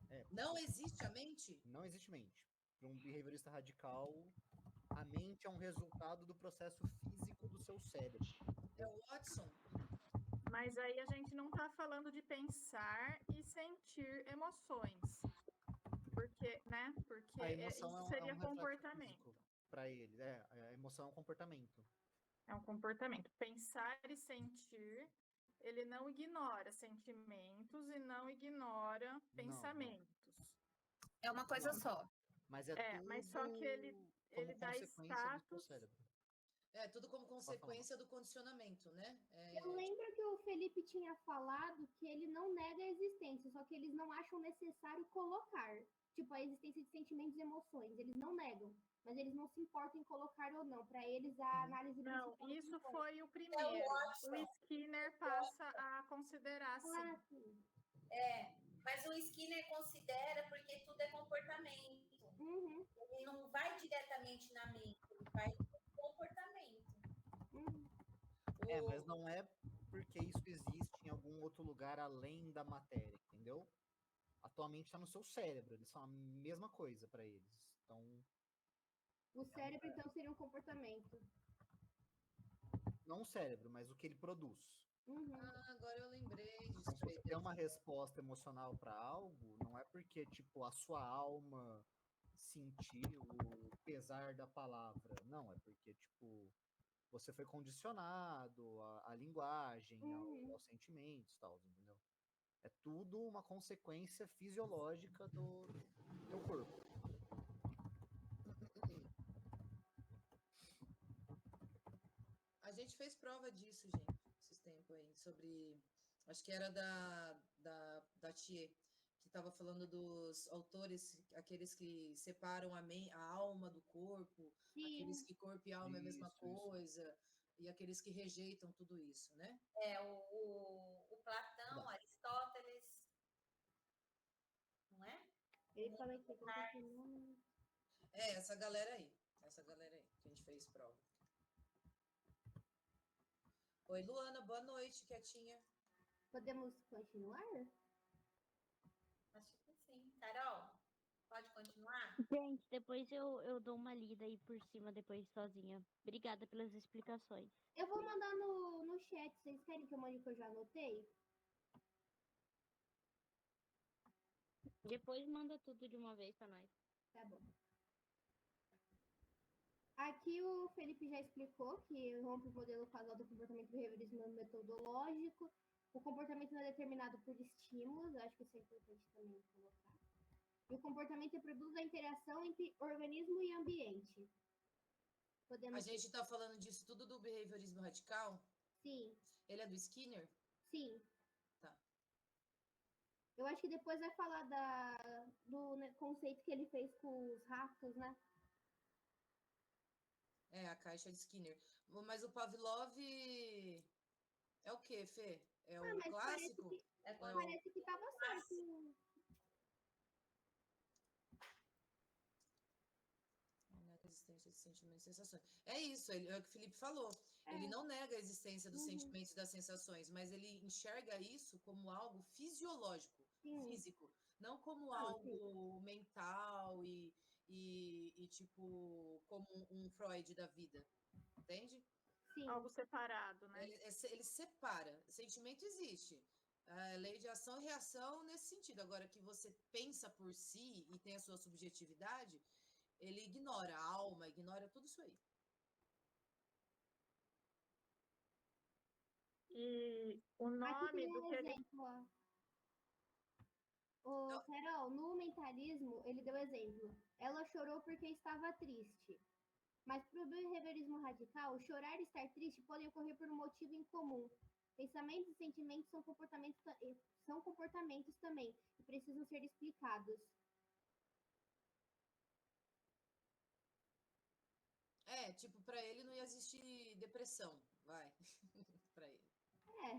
É, Não existe a mente? não existe mente. Para um behaviorista radical, a mente é um resultado do processo físico do seu cérebro. É o Watson. Mas aí a gente não está falando de pensar e sentir emoções. Porque, né? Porque A emoção isso é um seria reflexo comportamento. físico para ele. A emoção é um comportamento. É um comportamento. Pensar e sentir, ele não ignora sentimentos e não ignora Não. pensamentos. É uma coisa Não. só. Mas é tudo Mas só que como ele dá consequência do seu status. cérebro. É tudo como Pode falar. consequência do condicionamento, né? Eu lembro que o Felipe tinha falado que ele não nega a existência, só que eles não acham necessário colocar, tipo, a existência de sentimentos e emoções. Eles não negam, mas eles não se importam em colocar ou não. Para eles, a análise Não, principal é isso que importa. foi o primeiro. O Skinner passa a considerar Ah, assim. sim. Mas o Skinner considera porque tudo é comportamento. Uhum, Ele não vai diretamente na mente, ele vai no comportamento. uhum. Mas não é porque isso existe em algum outro lugar além da matéria, entendeu? Atualmente está no seu cérebro, eles são a mesma coisa para eles. Então, O cérebro, então, seria um comportamento. não o cérebro, mas o que ele produz. Uhum. Ah, agora eu lembrei Então, disso. se você tem uma resposta emocional para algo, não é porque, tipo, a sua alma sentiu o pesar da palavra. Não, é porque, tipo, você foi condicionado à linguagem, aos sentimentos e tal, entendeu? É tudo uma consequência fisiológica do teu corpo. A gente fez prova disso, gente, esses tempos aí, sobre. Acho que era da Thier, que estava falando dos autores, aqueles que separam a alma do corpo, aqueles Sim. que corpo e alma é a mesma Isso. coisa, e aqueles que rejeitam tudo isso, né? O Platão, Aristóteles, não é? Ele fala que continua. Essa galera aí, que a gente fez prova. Oi, Luana, boa noite, quietinha. Podemos continuar? Acho que sim. Carol, pode continuar? Gente, depois eu dou uma lida aí por cima, depois sozinha. Obrigada pelas explicações. Eu vou mandar no chat. Vocês querem que eu mande o que eu já anotei? Depois manda tudo de uma vez pra nós. Tá bom. Aqui o Felipe já explicou que rompe o modelo causal do comportamento behaviorismo metodológico. O comportamento não é determinado por estímulos, acho que isso é importante também colocar. E o comportamento reproduz a interação entre organismo e ambiente. A Podemos... gente tá falando disso tudo do behaviorismo radical? Sim, Ele é do Skinner? sim. Tá. Eu acho que depois vai falar do conceito que ele fez com os ratos, né? É, a caixa de Skinner. Mas o Pavlov é o quê, Fê? É o Mas clássico? É Ou é quando o... parece que tava certo. Nega a existência de sentimentos e sensações. É isso, é o que o Felipe falou. É. Ele não nega a existência dos Uhum. sentimentos e das sensações, mas ele enxerga isso como algo fisiológico, Sim. físico, não como Não, algo mental e tipo, como um Freud da vida. Entende? Sim. Algo separado, né? Ele separa. Sentimento existe. A lei de ação e reação nesse sentido. Agora, que você pensa por si e tem a sua subjetividade, ele ignora a alma, ignora tudo isso aí. E o Aqui nome tem do um que ele exemplo, ó. O Carol, no mentalismo, ele deu exemplo. Ela chorou porque estava triste. Mas para o behaviorismo radical, chorar e estar triste podem ocorrer por um motivo em comum. Pensamentos e sentimentos são comportamentos também e precisam ser explicados. É, tipo, pra ele não ia existir depressão, vai. Pra ele. É,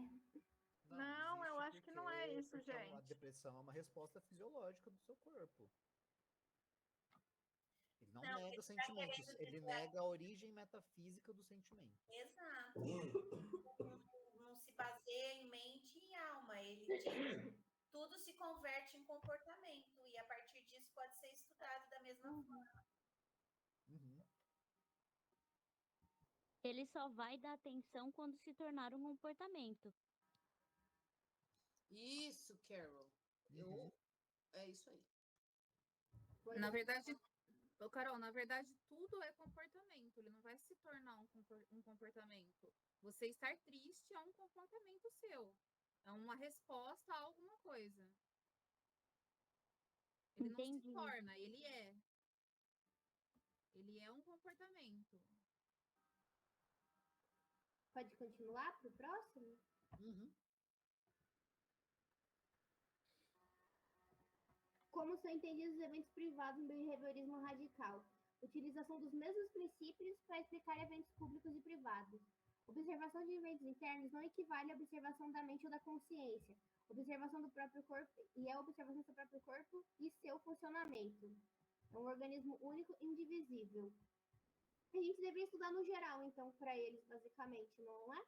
Não, eu existe acho que não é isso, porque a gente. depressão é uma resposta fisiológica do seu corpo. Ele não Não, nega ele os tá sentimentos, querendo ele dizer. nega a origem metafísica do sentimento. Exato. Não se baseia em mente e alma. Ele diz que tudo se converte em comportamento e a partir disso pode ser estudado da mesma forma. Uhum. Ele só vai dar atenção quando se tornar um comportamento. Isso, Carol. Uhum. É isso aí. Na verdade, ô, Carol, na verdade, tudo é comportamento. Ele não vai se tornar um comportamento. Você estar triste é um comportamento seu. É uma resposta a alguma coisa. Ele não se Entendi. torna, ele é. Ele é um comportamento. pode continuar para o próximo? Uhum. Como são entendidos os eventos privados no behaviorismo radical? Utilização dos mesmos princípios para explicar eventos públicos e privados. Observação de eventos internos não equivale à observação da mente ou da consciência. Observação do próprio corpo e é a observação do seu próprio corpo e seu funcionamento. É um organismo único e indivisível. A gente deveria estudar no geral, então, para eles, basicamente, não é?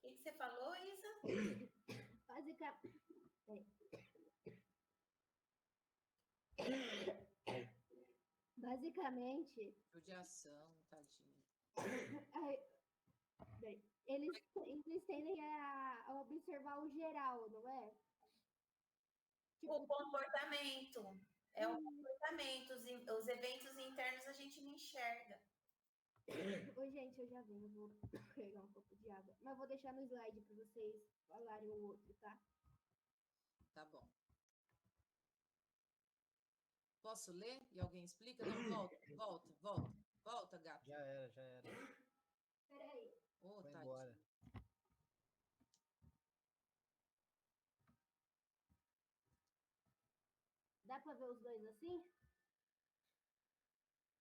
O que você falou, Isa? Basicamente, Judiação, tadinho. eles tendem a observar o geral, não é? O comportamento. É um comportamento. Os eventos internos a gente não enxerga. Oi, gente, eu já venho, vou pegar um pouco de água. Mas vou deixar no slide para vocês falarem o outro, tá? Tá bom. Posso ler e alguém explica? Não, volta, gato. Já era. Peraí. Ô, Foi tadinho. embora. Dá para ver os dois assim?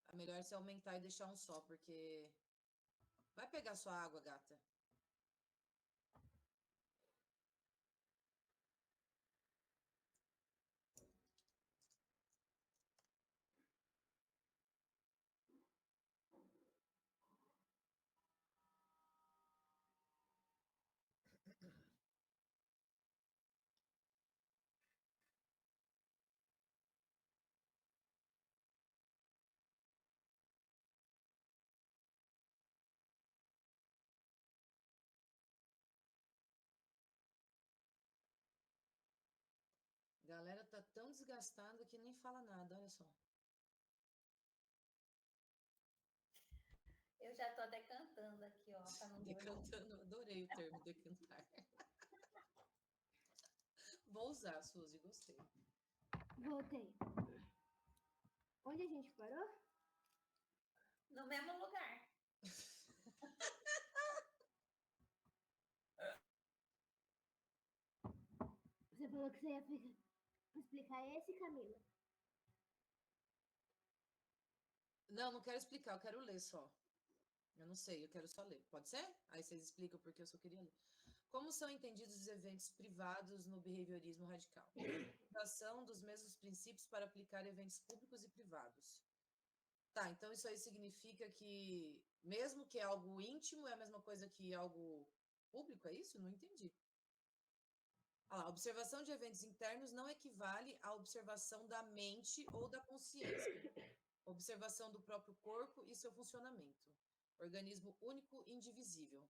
É melhor se aumentar e deixar um só, porque... Vai pegar sua água, gata. tá tão desgastada que nem fala nada, olha só. Eu já tô até cantando aqui, ó, pra não dormir. Decantando, adorei o termo decantar. Vou usar, Suzy, gostei. Voltei. Onde a gente parou? No mesmo lugar. Você falou que você ia explicar esse, Camila. Não, não quero explicar, eu quero ler só. Eu não sei, eu quero só ler. Pode ser? Aí vocês explicam porque eu só queria ler. Como são entendidos os eventos privados no behaviorismo radical? Aplicação dos mesmos princípios para aplicar eventos públicos e privados. Tá, então isso aí significa que, mesmo que é algo íntimo, é a mesma coisa que algo público, é isso? Não entendi. Ah lá, observação de eventos internos não equivale à observação da mente ou da consciência. Observação do próprio corpo e seu funcionamento. Organismo único e indivisível.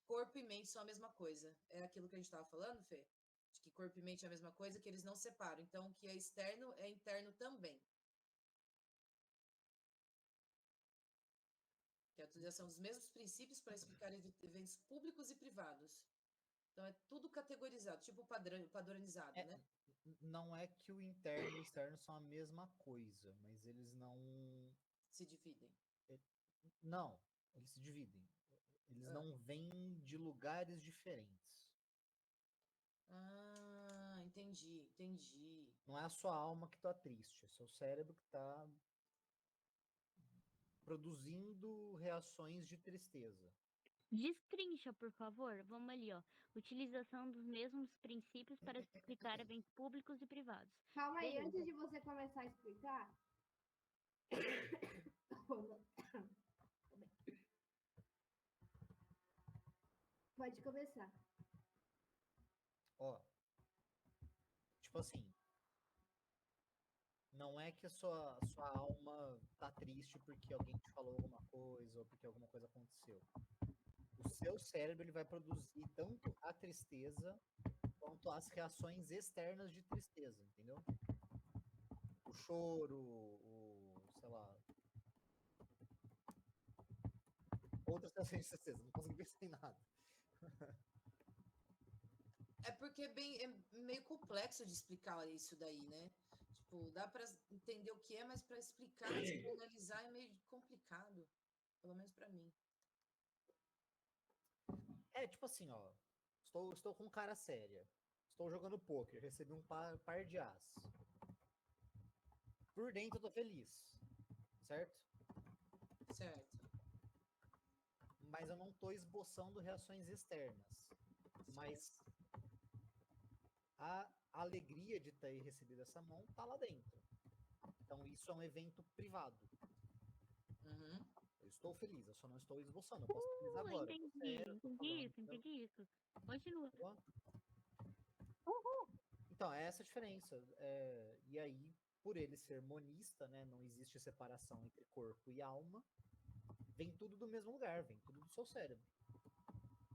Corpo e mente são a mesma coisa. É aquilo que a gente estava falando, Fê? De que corpo e mente é a mesma coisa, que eles não separam. Então, o que é externo é interno também. Que é a utilização dos mesmos princípios para explicar eventos públicos e privados. Então, é tudo categorizado, tipo padronizado, É, né? não é que o interno e o externo são a mesma coisa, mas eles não. Se dividem. Não, eles se dividem. Eles Ah. não vêm de lugares diferentes. Ah, entendi. Não é a sua alma que tá triste, é seu cérebro que tá produzindo reações de tristeza. Destrincha, por favor. Vamos ali, ó. Utilização dos mesmos princípios para explicar eventos públicos e privados. Calma aí, Beleza. antes de você começar a explicar. Pode começar. Ó, tipo assim, não é que a sua alma tá triste porque alguém te falou alguma coisa ou porque alguma coisa aconteceu. O seu cérebro ele vai produzir tanto a tristeza quanto as reações externas de tristeza, entendeu? O choro, sei lá. Outras reações de tristeza, não consegui pensar em nada. É porque é meio complexo de explicar isso daí, né? Tipo, dá para entender o que é, mas para explicar, analisar é meio complicado. Pelo menos para mim. É, tipo assim, ó. Estou com cara séria. Estou jogando poker, recebi um par de as. Por dentro eu tô feliz, certo? Certo. Mas eu não tô esboçando reações externas. Mas a alegria de ter recebido essa mão tá lá dentro. Então isso é um evento privado. Uhum. Eu estou feliz, eu só não estou esboçando. Eu posso ser feliz agora. Eu tô sério, eu tô falando, entendeu? Entendi isso. Continua. Então, é essa a diferença. E aí, por ele ser monista, né, não existe separação entre corpo e alma, vem tudo do mesmo lugar, vem tudo do seu cérebro.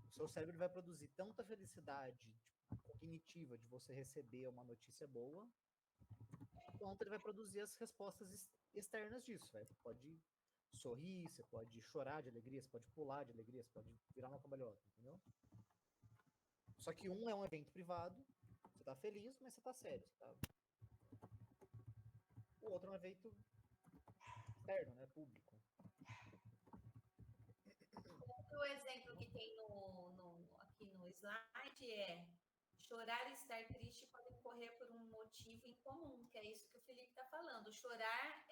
O seu cérebro vai produzir tanta felicidade cognitiva de você receber uma notícia boa, quanto ele vai produzir as respostas externas disso. Você pode sorrir, você pode chorar de alegria, você pode pular de alegria, você pode virar uma cambalhota, entendeu? Só que um é um evento privado, você tá feliz, mas você tá sério. O outro é um evento externo, né? Público. O exemplo que tem aqui no slide é chorar e estar triste podem ocorrer por um motivo em comum, que é isso que o Felipe está falando. Chorar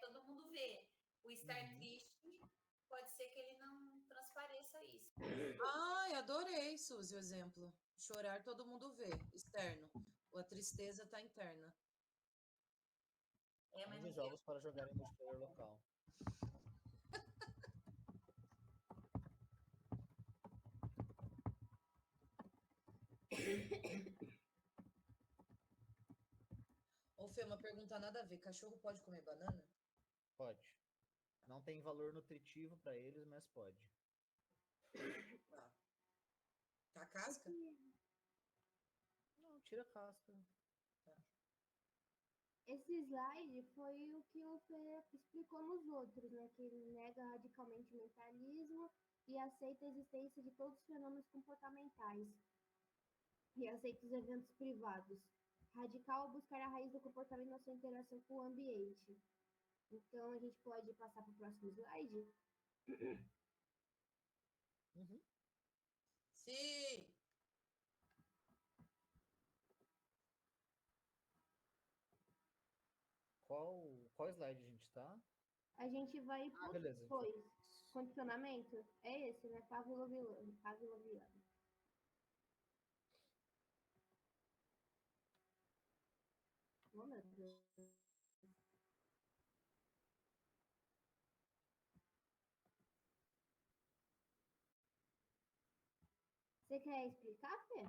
todo mundo vê. O estar triste pode ser que ele não transpareça isso. Ai, adorei, Suzy, o exemplo. Chorar todo mundo vê, externo. A tristeza tá interna. Mas Onde jogos para jogar em multiplayer local. Ô, Fê, uma pergunta nada a ver. Cachorro pode comer banana? Pode. Não tem valor nutritivo para eles, mas pode. Tá. Tá a casca? Não, tira a casca. Tá. esse slide foi o que o Fê explicou nos outros, né? Que ele nega radicalmente o mentalismo e aceita a existência de todos os fenômenos comportamentais e aceita os eventos privados. Radical é buscar a raiz do comportamento na sua interação com o ambiente. Então, a gente pode passar para o próximo slide? Uhum. Sim. Qual slide a gente tá? A gente vai Ah, para beleza. dois. Condicionamento? É esse, né? Pavloviano. Pavloviano. Oh, meu Deus. Você quer explicar, Fê?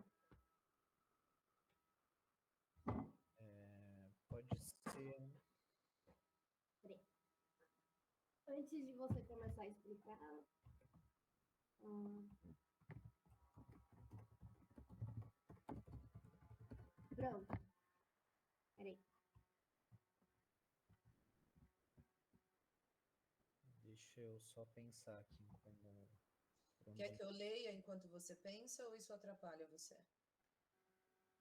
Pode ser. Peraí. Antes de você começar a explicar. Pronto. Peraí. Deixa eu só pensar aqui em como. por Quer onde- que eu leia enquanto você pensa ou isso atrapalha você?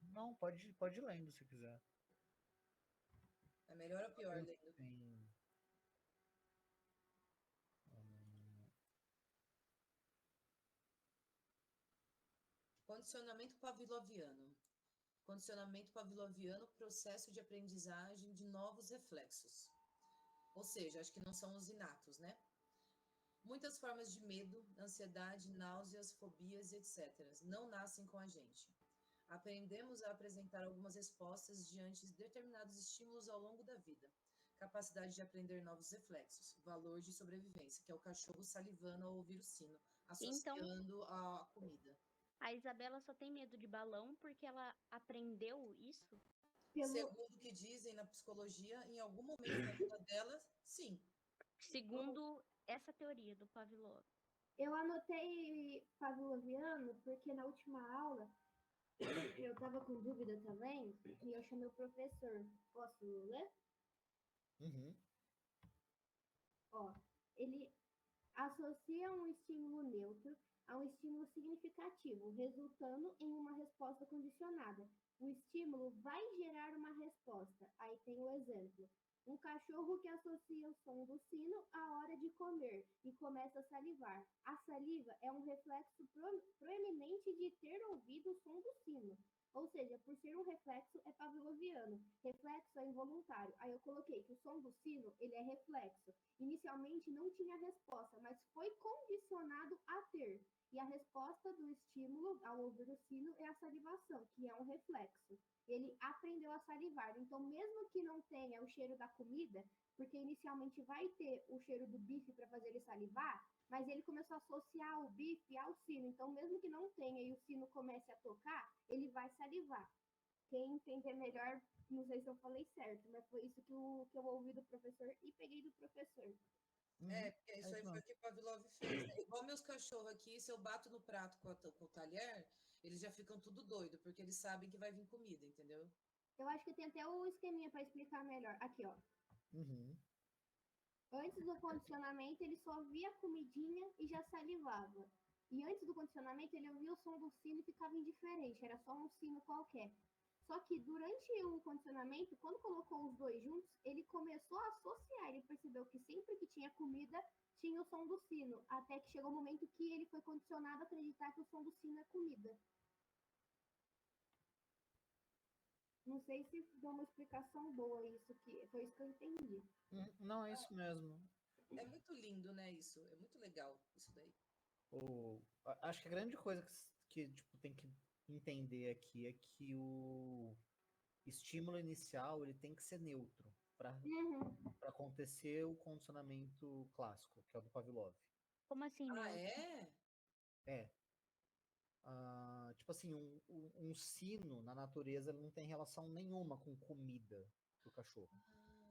Não, pode ir lendo se quiser. É melhor ou pior lendo? Tem. Condicionamento pavloviano. Condicionamento pavloviano, processo de aprendizagem de novos reflexos. Ou seja, acho que não são os inatos, né? Muitas formas de medo, ansiedade, náuseas, fobias, etc. não nascem com a gente. Aprendemos a apresentar algumas respostas diante de determinados estímulos ao longo da vida. Capacidade de aprender novos reflexos. Valor de sobrevivência, que é o cachorro salivando ao ouvir o sino, Então, associando a comida. a Isabela só tem medo de balão porque ela aprendeu isso? Pelo, Segundo o que dizem na psicologia, em algum momento da vida dela, sim. Segundo essa teoria do Pavlov. eu anotei pavloviano porque na última aula eu estava com dúvida também e eu chamei o professor. Posso ler? Uhum. Ó, ele associa um estímulo neutro a um estímulo significativo, resultando em uma resposta condicionada. O estímulo vai gerar uma resposta. Aí tem o exemplo. Um cachorro que associa o som do sino à hora de comer e começa a salivar. A saliva é um reflexo proeminente de ter ouvido o som do sino. Ou seja, por ser um reflexo, é pavloviano. Reflexo é involuntário. Aí eu coloquei que o som do sino, ele é reflexo. Inicialmente não tinha resposta, mas foi condicionado a ter. E a resposta do estímulo ao ouvir o sino é a salivação, que é um reflexo. Ele aprendeu a salivar. Então, mesmo que não tenha o cheiro da comida, porque inicialmente vai ter o cheiro do bife para fazer ele salivar, mas ele começou a associar o bife ao sino. Então, mesmo que não tenha e o sino comece a tocar, ele vai salivar. Quem entender melhor, não sei se eu falei certo, mas foi isso que eu ouvi do professor e peguei do professor. É, porque isso aí foi o mesmo. que o Pavlov fez, né? Igual meus cachorros aqui, se eu bato no prato com o talher, eles já ficam tudo doido, porque eles sabem que vai vir comida, entendeu? Eu acho que tem até o esqueminha para explicar melhor. Aqui, ó. Uhum. Antes do condicionamento, ele só via comidinha e já salivava. E antes do condicionamento, ele ouvia o som do sino e ficava indiferente, era só um sino qualquer. Só que durante o condicionamento, quando colocou os dois juntos, ele começou a associar. Ele percebeu que sempre que tinha comida, tinha o som do sino. Até que chegou o momento que ele foi condicionado a acreditar que o som do sino é comida. Não sei se deu uma explicação boa isso, que foi isso que eu entendi. Não, é isso mesmo. É muito lindo, né, isso? É muito legal isso daí. Acho que a grande coisa que tipo, tem que entender aqui é que o estímulo inicial ele tem que ser neutro para acontecer o condicionamento clássico, que é o do Pavlov. Como assim, Ah, né? é? É. Tipo assim, um sino na natureza ele não tem relação nenhuma com comida do cachorro.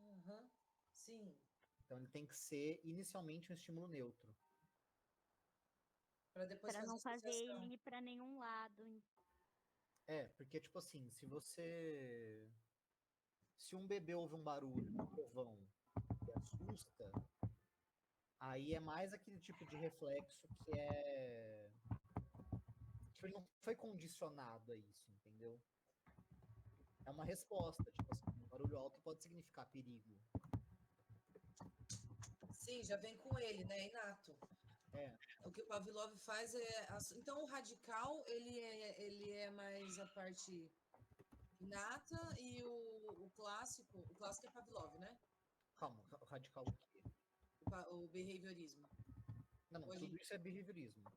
Aham. Sim. Então ele tem que ser inicialmente um estímulo neutro. Para depois Para fazer não fazer associação. ele ir para nenhum lado. Porque tipo assim, se se um bebê ouve um barulho no trovão que assusta, aí é mais aquele tipo de reflexo que é. Tipo, ele não foi condicionado a isso, entendeu? É uma resposta. Tipo assim, um barulho alto pode significar perigo. Sim, já vem com ele, né? Inato. É. O que o Pavlov faz é. Então, o radical, ele é mais a parte inata e o clássico. O clássico é Pavlov, né? Calma, o radical o quê? O behaviorismo. Não, Ou a tudo gente- isso é behaviorismo.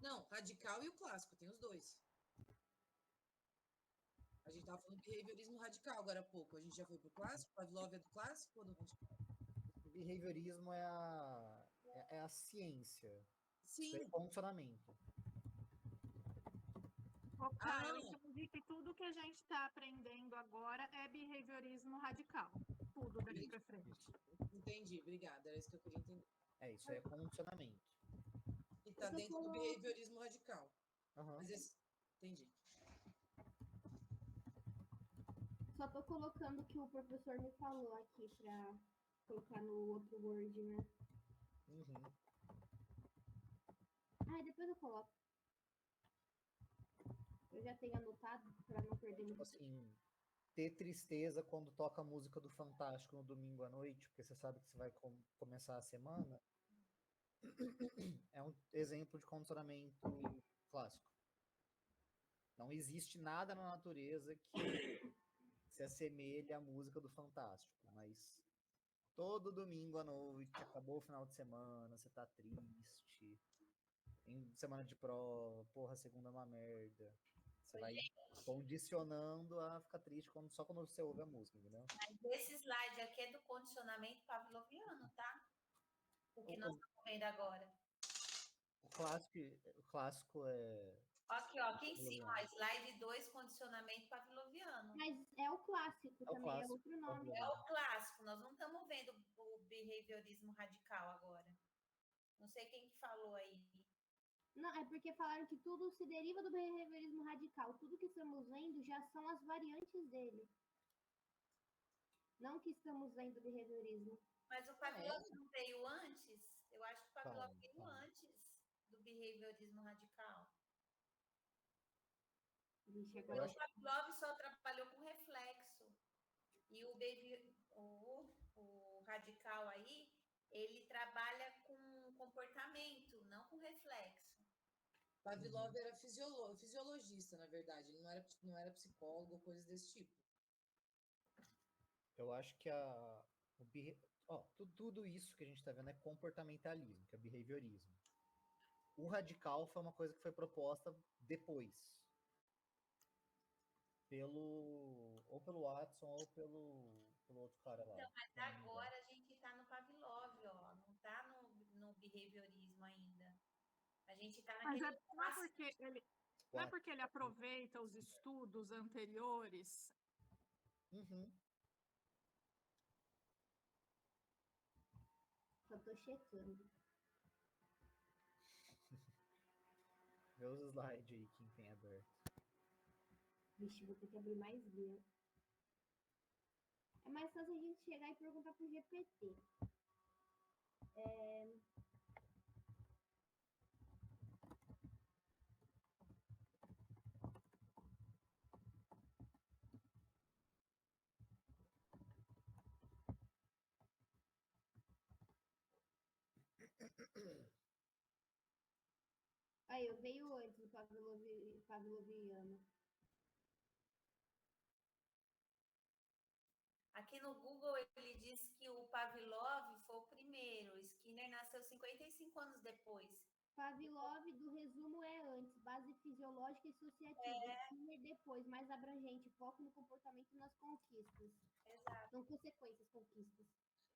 Não, radical e o clássico, tem os dois. A gente tava falando behaviorismo radical agora há pouco. A gente já foi pro clássico? Pavlov é do clássico ou do radical? Behaviorismo é a ciência. Isso é Sim. condicionamento. Ok, Ah, eu entendi que tudo que a gente está aprendendo agora é behaviorismo radical. Tudo daqui para frente. entendi, obrigada. Era isso que eu queria entender. É, isso é condicionamento. E tá dentro do behaviorismo radical. Aham. Mas esse... Entendi. Só tô colocando o que o professor me falou aqui pra colocar no outro Word, né? Uhum. Ah, depois eu coloco. Eu já tenho anotado pra não perder Tipo muito tempo. assim, ter tristeza quando toca a música do Fantástico no domingo à noite, porque você sabe que você vai começar a semana, é um exemplo de condicionamento clássico. Não existe nada na natureza que se assemelhe à música do Fantástico, mas todo domingo à noite, acabou o final de semana, você tá triste, em semana de prova, porra, segunda é uma merda. Você vai condicionando a ficar triste só quando você ouve a música, entendeu? Mas esse slide aqui é do condicionamento pavloviano, tá? O que nós estamos vendo agora. O clássico é. Aqui, ó, aqui em cima, ó, slide 2, condicionamento pavloviano. Mas é o clássico É o também, é clássico. outro nome. É o clássico, nós não estamos vendo o behaviorismo radical agora. Não sei quem que falou aí. Não, é porque falaram que tudo se deriva do behaviorismo radical. Tudo que estamos vendo já são as variantes dele. Não que estamos vendo behaviorismo. Mas o Pavlov não veio antes? Eu acho que o Pavlov Calma, veio calma. antes do behaviorismo radical. Vixe, Porque agora o Pavlov só trabalhou com reflexo. E o radical aí, ele trabalha com comportamento, não com reflexo. Pavlov era fisiologista, na verdade. Ele não era psicólogo ou coisas desse tipo. Eu acho que tudo isso que a gente está vendo é comportamentalismo, que é behaviorismo. O radical foi uma coisa que foi proposta depois. Ou pelo Watson ou pelo outro cara lá. Então, mas agora a gente está no Pavlov, ó. Não está no behaviorismo ainda. A gente está Mas naquele não é porque ele aproveita os estudos anteriores. Uhum. só tô checando. Vê os slides aí, quem tem aberto. Vixe, vou ter que abrir mais guia. É mais fácil a gente chegar e perguntar pro GPT. Aí, eu veio antes do Pavloviano. Aqui no Google ele diz que o Pavlov foi o primeiro. O Skinner nasceu 55 anos depois. Pavlov, do resumo, é antes, base fisiológica e associativa. Skinner depois, mais abrangente, foco no comportamento e nas conquistas. Exato. São consequências, conquistas.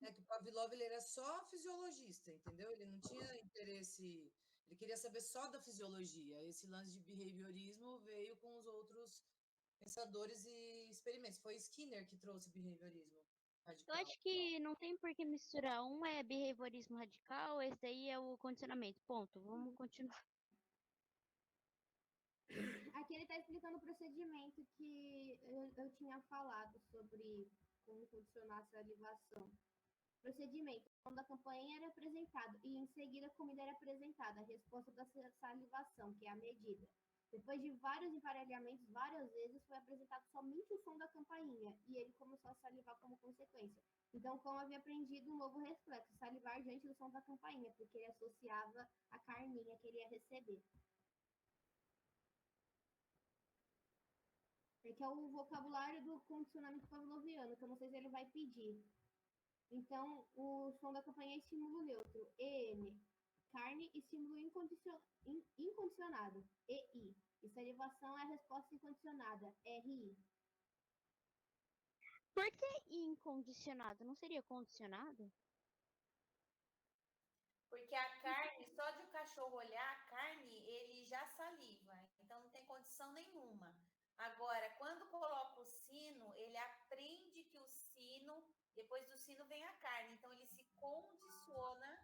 É que o Pavlov ele era só fisiologista, entendeu? Ele não tinha interesse. Ele queria saber só da fisiologia. Esse lance de behaviorismo veio com os outros pensadores e experimentos. Foi Skinner que trouxe o behaviorismo Eu radical. acho que não tem por que misturar. Um é behaviorismo radical, esse daí é o condicionamento. Ponto. Vamos continuar. Aqui ele está explicando o procedimento que eu tinha falado sobre como condicionar a salivação. Procedimento. O som da campainha era apresentado e em seguida a comida era apresentada, a resposta da salivação, que é a medida. Depois de vários emparelhamentos, várias vezes, foi apresentado somente o som da campainha e ele começou a salivar como consequência. Então, o cão havia aprendido um novo reflexo, salivar diante do som da campainha, porque ele associava a carninha que ele ia receber. Que é o vocabulário do condicionamento pavloviano, que eu não sei se ele vai pedir. Então, o som da campainha é estímulo neutro, EN. Carne, estímulo incondicionado, EI. E salivação é a resposta incondicionada, RI. Por que incondicionado? Não seria condicionado? Porque a carne, só de o cachorro olhar a carne, ele já saliva. Então não tem condição nenhuma. Agora, quando coloca o sino, ele aprende que o sino, depois do sino vem a carne. Então ele se condiciona,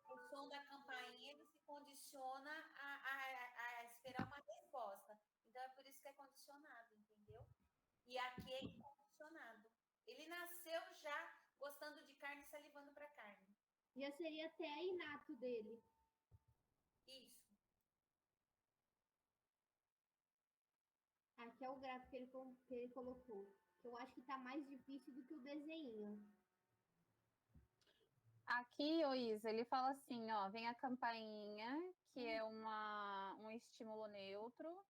o som da campainha, ele se condiciona a esperar uma resposta. Então é por isso que é condicionado, entendeu? E aqui é incondicionado. Ele nasceu já gostando de carne, salivando para carne. Já seria até inato dele. Isso. Aqui é o gráfico que ele colocou. Que eu acho que tá mais difícil do que o desenho. Aqui, ô Isa, ele fala assim, ó, vem a campainha, que é um estímulo neutro,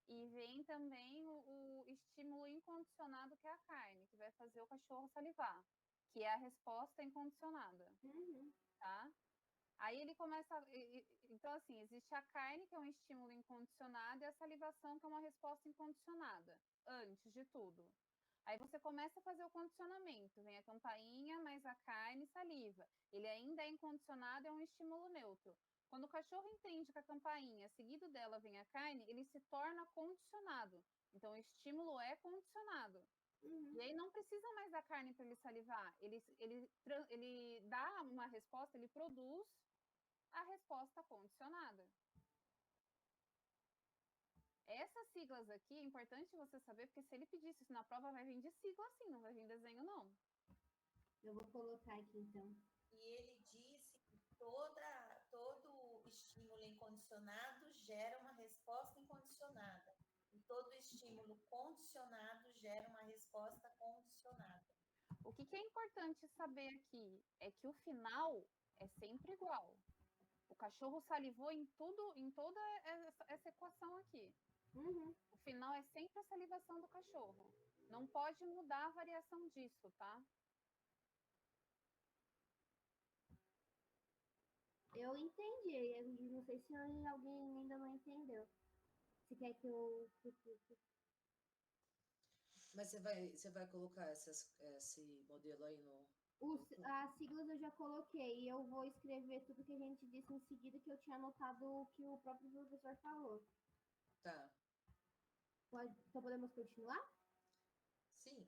e vem também o estímulo incondicionado, que é a carne, que vai fazer o cachorro salivar, que é a resposta incondicionada, tá? Aí ele começa. Então, assim, existe a carne, que é um estímulo incondicionado, e a salivação, que é uma resposta incondicionada, antes de tudo. Aí você começa a fazer o condicionamento. Vem a campainha, mais a carne, saliva. Ele ainda é incondicionado, é um estímulo neutro. Quando o cachorro entende que a campainha, seguido dela vem a carne, ele se torna condicionado. Então, o estímulo é condicionado. E aí não precisa mais da carne para ele salivar. Ele dá uma resposta, ele produz a resposta condicionada. Essas siglas aqui é importante você saber, porque se ele pedisse isso na prova, vai vir de sigla assim, não vai vir desenho, não. Eu vou colocar aqui, então. E ele disse que todo estímulo incondicionado gera uma resposta incondicionada. E todo estímulo condicionado gera uma resposta condicionada. O que é importante saber aqui é que o final é sempre igual. O cachorro salivou em toda essa equação aqui. O final é sempre a salivação do cachorro. Não pode mudar a variação disso, tá? Eu entendi. Eu não sei se alguém ainda não entendeu. Se quer que eu... Mas você vai colocar esse modelo aí no... As siglas eu já coloquei. E eu vou escrever tudo que a gente disse em seguida, que eu tinha anotado o que o próprio professor falou. Tá. Então podemos continuar? Sim.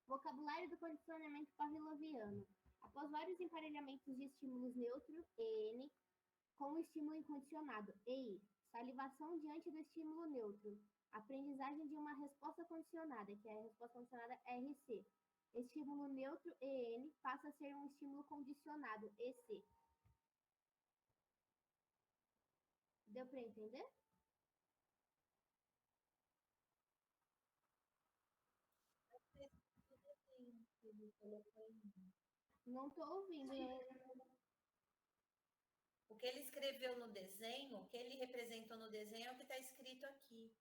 Vocabulário do condicionamento pavloviano. Após vários emparelhamentos de estímulos neutro, EN, com o estímulo incondicionado, EI, salivação diante do estímulo neutro, aprendizagem de uma resposta condicionada, que é a resposta condicionada RC. Estímulo neutro, EN, passa a ser um estímulo condicionado, EC. Deu para entender? Não estou ouvindo. O que ele escreveu no desenho, o que ele representou no desenho é o que está escrito aqui.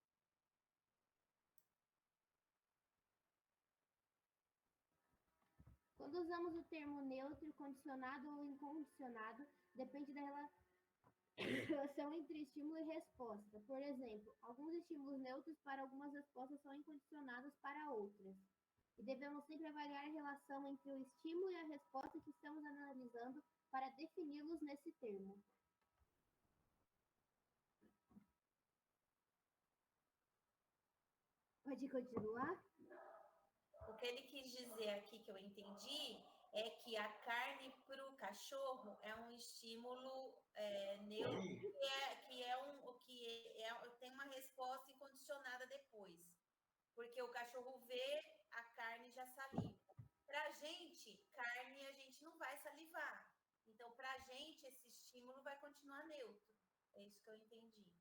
Quando usamos o termo neutro, condicionado ou incondicionado, depende da relação entre estímulo e resposta. Por exemplo, alguns estímulos neutros para algumas respostas são incondicionados para outras. E devemos sempre avaliar a relação entre o estímulo e a resposta que estamos analisando para defini-los nesse termo. Pode continuar? O que ele quis dizer aqui, que eu entendi, é que a carne para o cachorro é um estímulo neutro, que Porque o cachorro vê a carne e já saliva. Pra gente, carne a gente não vai salivar. Então, pra gente, esse estímulo vai continuar neutro. É isso que eu entendi.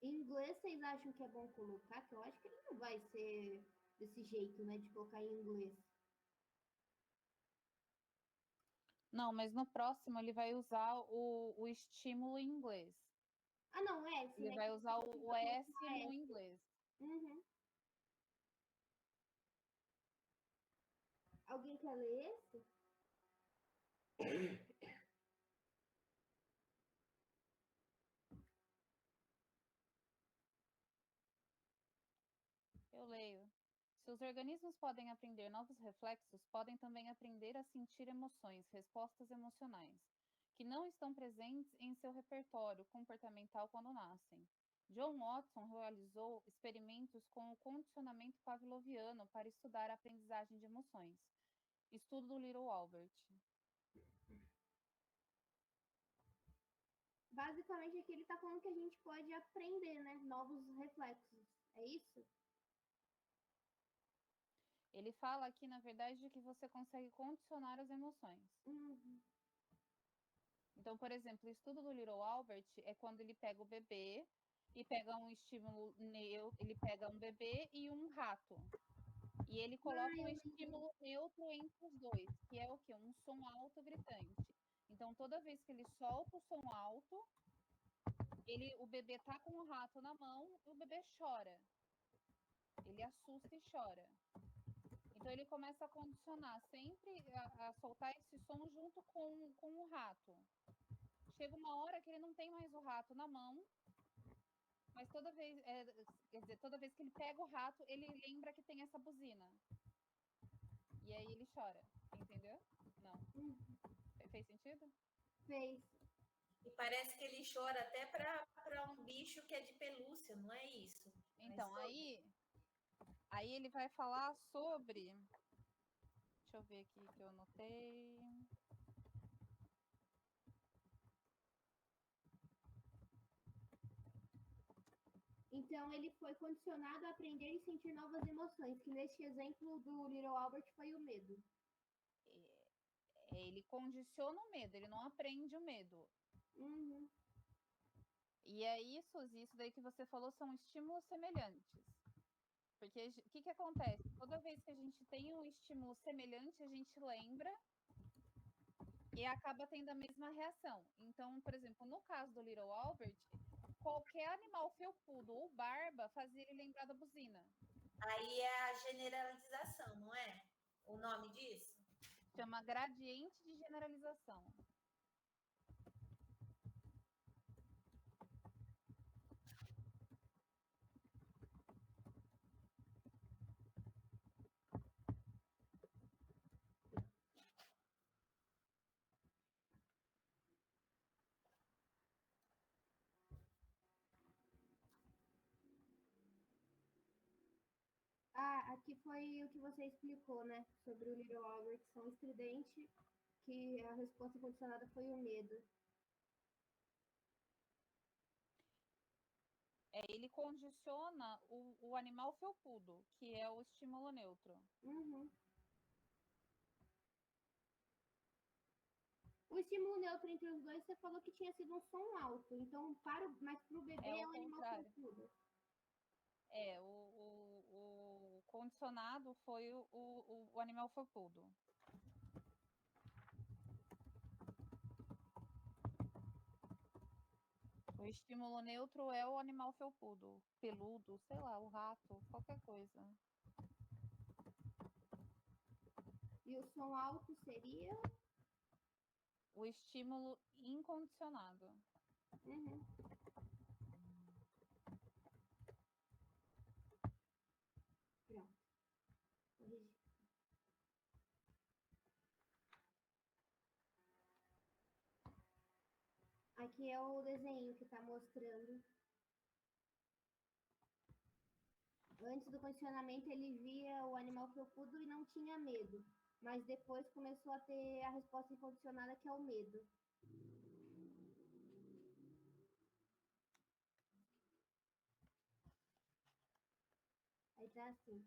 Em inglês, vocês acham que é bom colocar? Que eu acho que ele não vai ser desse jeito, né? De colocar em inglês. Não, mas no próximo ele vai usar o estímulo em inglês. Ah, não, é. Ele vai usar o S no inglês. Uhum. Alguém quer ler esse? Eu leio. Se os organismos podem aprender novos reflexos, podem também aprender a sentir emoções, respostas emocionais, que não estão presentes em seu repertório comportamental quando nascem. John Watson realizou experimentos com o condicionamento pavloviano para estudar a aprendizagem de emoções. Estudo do Little Albert. Basicamente, aqui ele tá falando que a gente pode aprender, né? Novos reflexos. É isso? Ele fala aqui, na verdade, que você consegue condicionar as emoções. Uhum. Então, por exemplo, o estudo do Little Albert é quando ele pega o bebê e pega um estímulo neutro, ele pega um bebê e um rato. E ele coloca um estímulo neutro entre os dois, que é o quê? Um som alto gritante. Então, toda vez que ele solta o som alto, o bebê tá com o rato na mão e o bebê chora. Ele assusta e chora. Então, ele começa a condicionar sempre a soltar esse som junto com o rato. Chega uma hora que ele não tem mais o rato na mão, mas toda vez que ele pega o rato, ele lembra que tem essa buzina. E aí ele chora, entendeu? Não. Fez sentido? Fez. E parece que ele chora até para um bicho que é de pelúcia, não é isso? Então, aí ele vai falar sobre... Deixa eu ver aqui que eu anotei. Então, ele foi condicionado a aprender e sentir novas emoções, que neste exemplo do Little Albert foi o medo. Ele condiciona o medo, ele não aprende o medo. Uhum. E é isso daí que você falou são estímulos semelhantes. Porque o que acontece? Toda vez que a gente tem um estímulo semelhante, a gente lembra e acaba tendo a mesma reação. Então, por exemplo, no caso do Little Albert, qualquer animal felpudo ou barba fazia ele lembrar da buzina. Aí é a generalização, não é? O nome disso? Chama gradiente de generalização. Ah, aqui foi o que você explicou, né? Sobre o Little Albert, som estridente, que a resposta condicionada foi o medo. Ele condiciona o animal felpudo, que é o estímulo neutro. Uhum. O estímulo neutro entre os dois, você falou que tinha sido um som alto. Então, mas para o bebê é um animal felpudo. O condicionado foi o animal felpudo. O estímulo neutro é o animal felpudo, peludo, sei lá, o rato, qualquer coisa. E o som alto seria? O estímulo incondicionado. Uhum. Pronto. Corrigi. Aqui é o desenho que está mostrando Antes do condicionamento, ele via o animal felpudo e não tinha medo. Mas depois começou a ter a resposta incondicionada, que é o medo. Aí tá assim.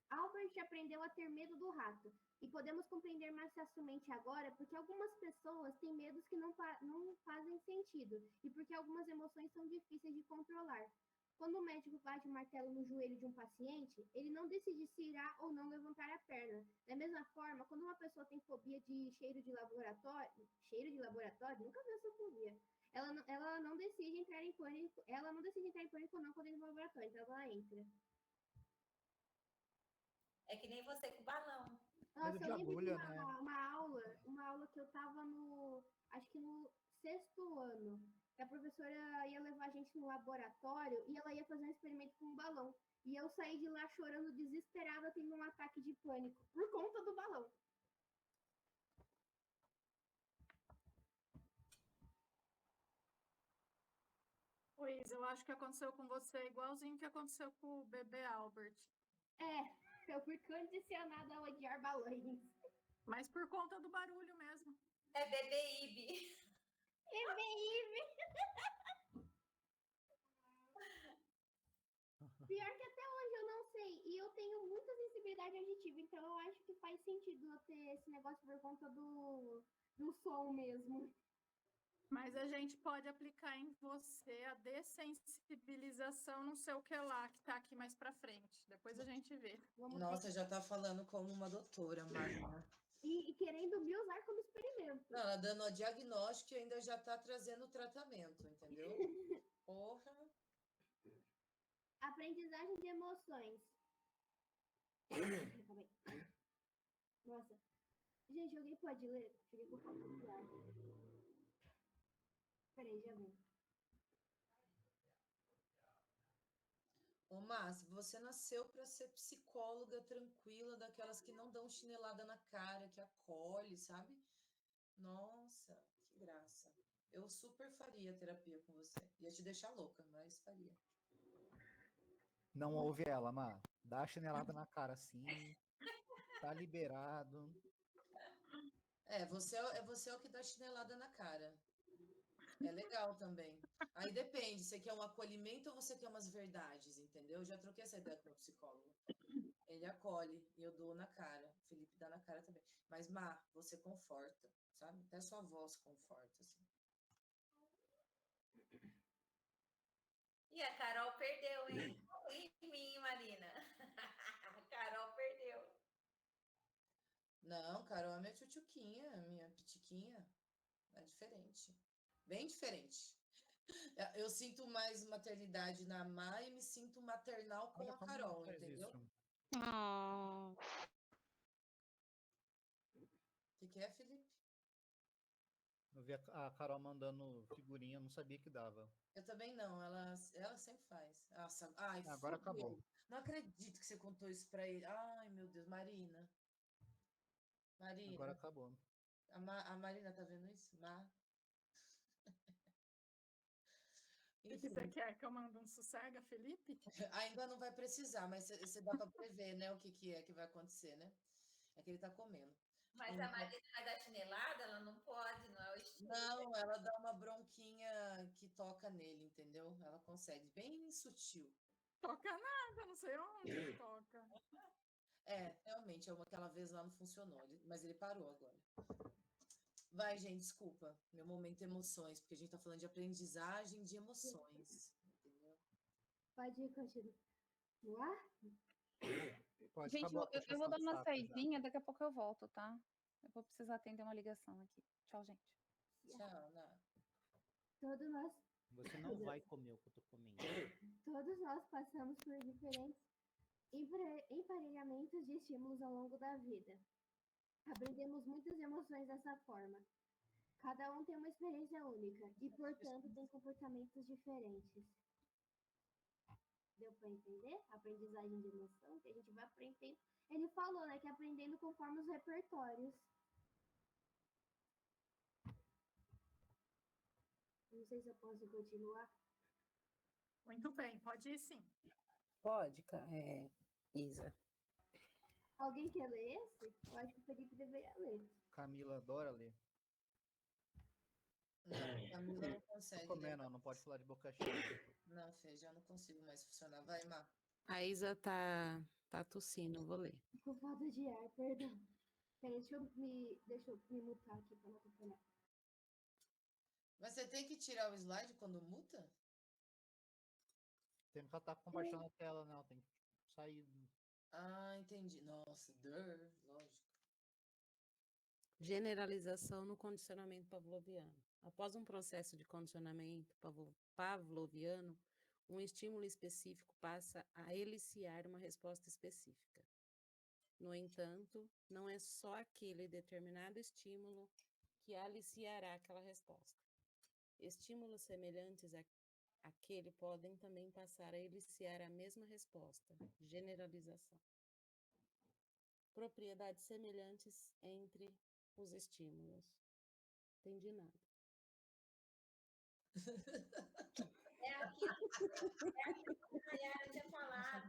Albert aprendeu a ter medo do rato. E podemos compreender mais facilmente agora porque algumas pessoas têm medos que não fazem sentido e porque algumas emoções são difíceis de controlar. Quando o médico bate o martelo no joelho de um paciente, ele não decide se irá ou não levantar a perna. Da mesma forma, quando uma pessoa tem fobia de cheiro de laboratório, nunca vi essa fobia. Ela não decide entrar em pânico, ou não quando entra no laboratório, então ela entra. É que nem você com o balão. Nossa, Medo de eu lembro agulha, de né? uma aula que eu tava acho que no 6º ano. Que a professora ia levar a gente no laboratório e ela ia fazer um experimento com um balão. E eu saí de lá chorando desesperada, tendo um ataque de pânico, por conta do balão. Pois, eu acho que aconteceu com você igualzinho que aconteceu com o bebê Albert. Eu fui condicionada a odiar balões. Mas por conta do barulho mesmo. É bebê Ibe. Pior que até hoje eu não sei. E eu tenho muita sensibilidade auditiva, então eu acho que faz sentido eu ter esse negócio por conta do som mesmo. Mas a gente pode aplicar em você a dessensibilização, não sei o que lá, que tá aqui mais pra frente. Depois a gente vê. Nossa, já tá falando como uma doutora, Marina. E querendo me usar como experimento. Não, ela dando o diagnóstico e ainda já tá trazendo o tratamento, entendeu? Porra. Aprendizagem de emoções. Nossa. Gente, alguém pode ler? Cheguei com falta de ar. Peraí, já vem. Ô, Márcia, você nasceu para ser psicóloga tranquila, daquelas que não dão chinelada na cara, que acolhe, sabe? Nossa, que graça. Eu super faria terapia com você. Ia te deixar louca, mas faria. Não ouve ela, Má. Dá a chinelada na cara assim. Tá liberado. Você é o que dá chinelada na cara. É legal também. Aí depende, você quer um acolhimento ou você quer umas verdades, entendeu? Eu já troquei essa ideia com o meu psicólogo. Ele acolhe e eu dou na cara. O Felipe dá na cara também. Mas, Má, você conforta, sabe? Até sua voz conforta, assim. E a Carol perdeu, hein? Em mim, Marina. A Carol perdeu. Não, Carol é minha tchutchuquinha, minha pitiquinha. É diferente. Bem diferente. Eu sinto mais maternidade na Má e me sinto maternal com Olha a como Carol, faz entendeu? isso. O que é, Felipe? Eu vi a Carol mandando figurinha, não sabia que dava. Eu também não, ela sempre faz. Nossa, ai, Agora fudeu. acabou. Não acredito que você contou isso pra ele. Ai, meu Deus, Marina. Agora Marina. acabou. A Marina tá vendo isso? O que você quer? Que eu mando um sossega, Felipe? Ainda não vai precisar, mas você dá pra prever, né, o que é que vai acontecer, né? É que ele tá comendo. Mas a Marina vai dar chinelada? Ela não pode, não é o estilo. Não, ela dá uma bronquinha que toca nele, entendeu? Ela consegue, bem sutil. Toca nada, não sei onde toca. Realmente, aquela vez lá não funcionou, mas ele parou agora. Vai, gente, desculpa, meu momento emoções, porque a gente tá falando de aprendizagem de emoções, entendeu? Pode continuar? Pode, Gente, acabou a eu vou puxação dar de uma saco já. saidinha, daqui a pouco eu volto, tá? Eu vou precisar atender uma ligação aqui. Tchau, gente. Tchau, Ná. Todos nós Você não vai comer o que eu tô comendo. Todos nós passamos por diferentes emparelhamentos de estímulos ao longo da vida. Aprendemos muitas emoções dessa forma. Cada um tem uma experiência única e, portanto, tem comportamentos diferentes. Deu para entender? Aprendizagem de emoção, que a gente vai aprendendo. Ele falou, né, que aprendendo conforme os repertórios. Não sei se eu posso continuar. Muito bem, pode ir sim. Pode, Isa. Alguém quer ler esse? Eu acho que o Felipe deveria ler. Camila adora ler. Não, Camila não Tô consegue ler. comendo, não pode falar de boca cheia. Não, Fê, já não consigo mais funcionar. Vai, Má. A Isa tá tossindo, vou ler. Com falta de ar, perdão. Peraí, deixa eu me mutar aqui pra não atrapalhar. Mas você tem que tirar o slide quando muta? Tem que estar compartilhando a tela, não. Tem que sair. Ah, entendi. Nossa, lógico. Generalização no condicionamento pavloviano. Após um processo de condicionamento pavloviano, um estímulo específico passa a eliciar uma resposta específica. No entanto, não é só aquele determinado estímulo que aliciará aquela resposta. Estímulos semelhantes àquele podem também passar a eliciar a mesma resposta. Generalização. Propriedades semelhantes entre os estímulos. Entendi nada. É aquilo que a Nayara tinha falado.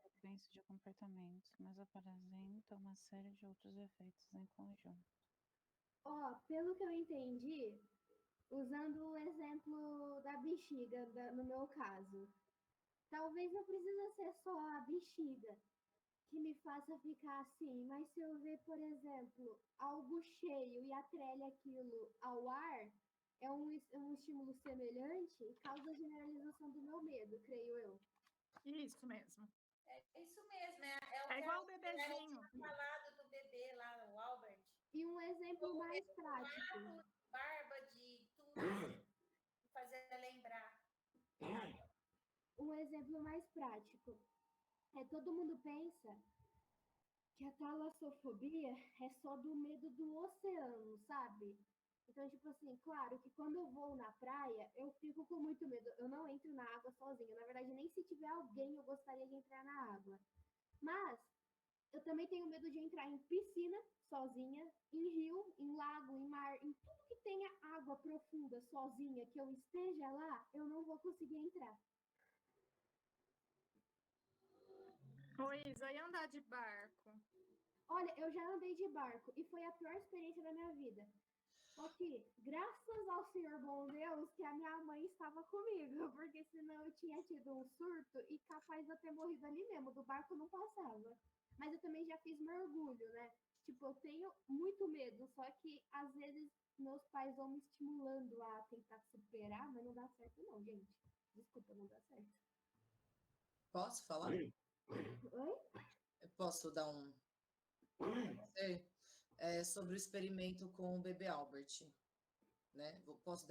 Frequência de comportamentos, mas apresenta uma série de outros efeitos em conjunto. Ó, pelo que eu entendi, usando o exemplo da bexiga, no meu caso, talvez não precisa ser só a bexiga que me faça ficar assim, mas se eu ver, por exemplo, algo cheio e atrele aquilo ao ar, é um estímulo semelhante e causa a generalização do meu medo, creio eu. Isso mesmo. É isso mesmo, É igual o que a bebezinho. Nayara tinha falado do bebê lá, o Albert. E um exemplo mais prático. Barba de tudo, fazer lembrar. Um exemplo mais prático. Todo mundo pensa que a talassofobia é só do medo do oceano, sabe? Então, tipo assim, claro que quando eu vou na praia, eu fico com muito medo. Eu não entro na água sozinha. Na verdade, nem se tiver alguém, eu gostaria de entrar na água. Mas eu também tenho medo de entrar em piscina sozinha, em rio, em lago, em mar, em tudo que tenha água profunda sozinha, que eu esteja lá, eu não vou conseguir entrar. Ô, Isa, e andar de barco? Olha, eu já andei de barco e foi a pior experiência da minha vida. Só que, graças ao Senhor bom Deus, que a minha mãe estava comigo, porque senão eu tinha tido um surto e capaz de eu ter morrido ali mesmo, do barco não passava. Mas eu também já fiz mergulho, né? Tipo, eu tenho muito medo, só que às vezes meus pais vão me estimulando a tentar superar, mas não dá certo não, gente. Desculpa, não dá certo. Posso falar? Oi? Eu posso dar um... sobre o experimento com o bebê Albert, né?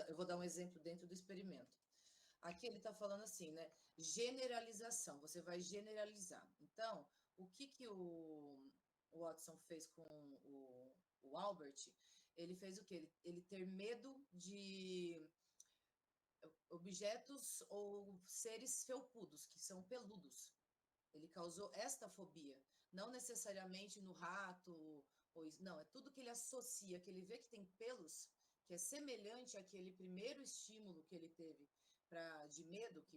Eu vou dar um exemplo dentro do experimento. Aqui ele está falando assim, né? Generalização, você vai generalizar. Então, o que o Watson fez com o Albert? Ele fez o quê? Ele ter medo de objetos ou seres felpudos, que são peludos. Ele causou esta fobia. Não necessariamente no rato, não, é tudo que ele associa, que ele vê que tem pelos, que é semelhante àquele primeiro estímulo que ele teve de medo, que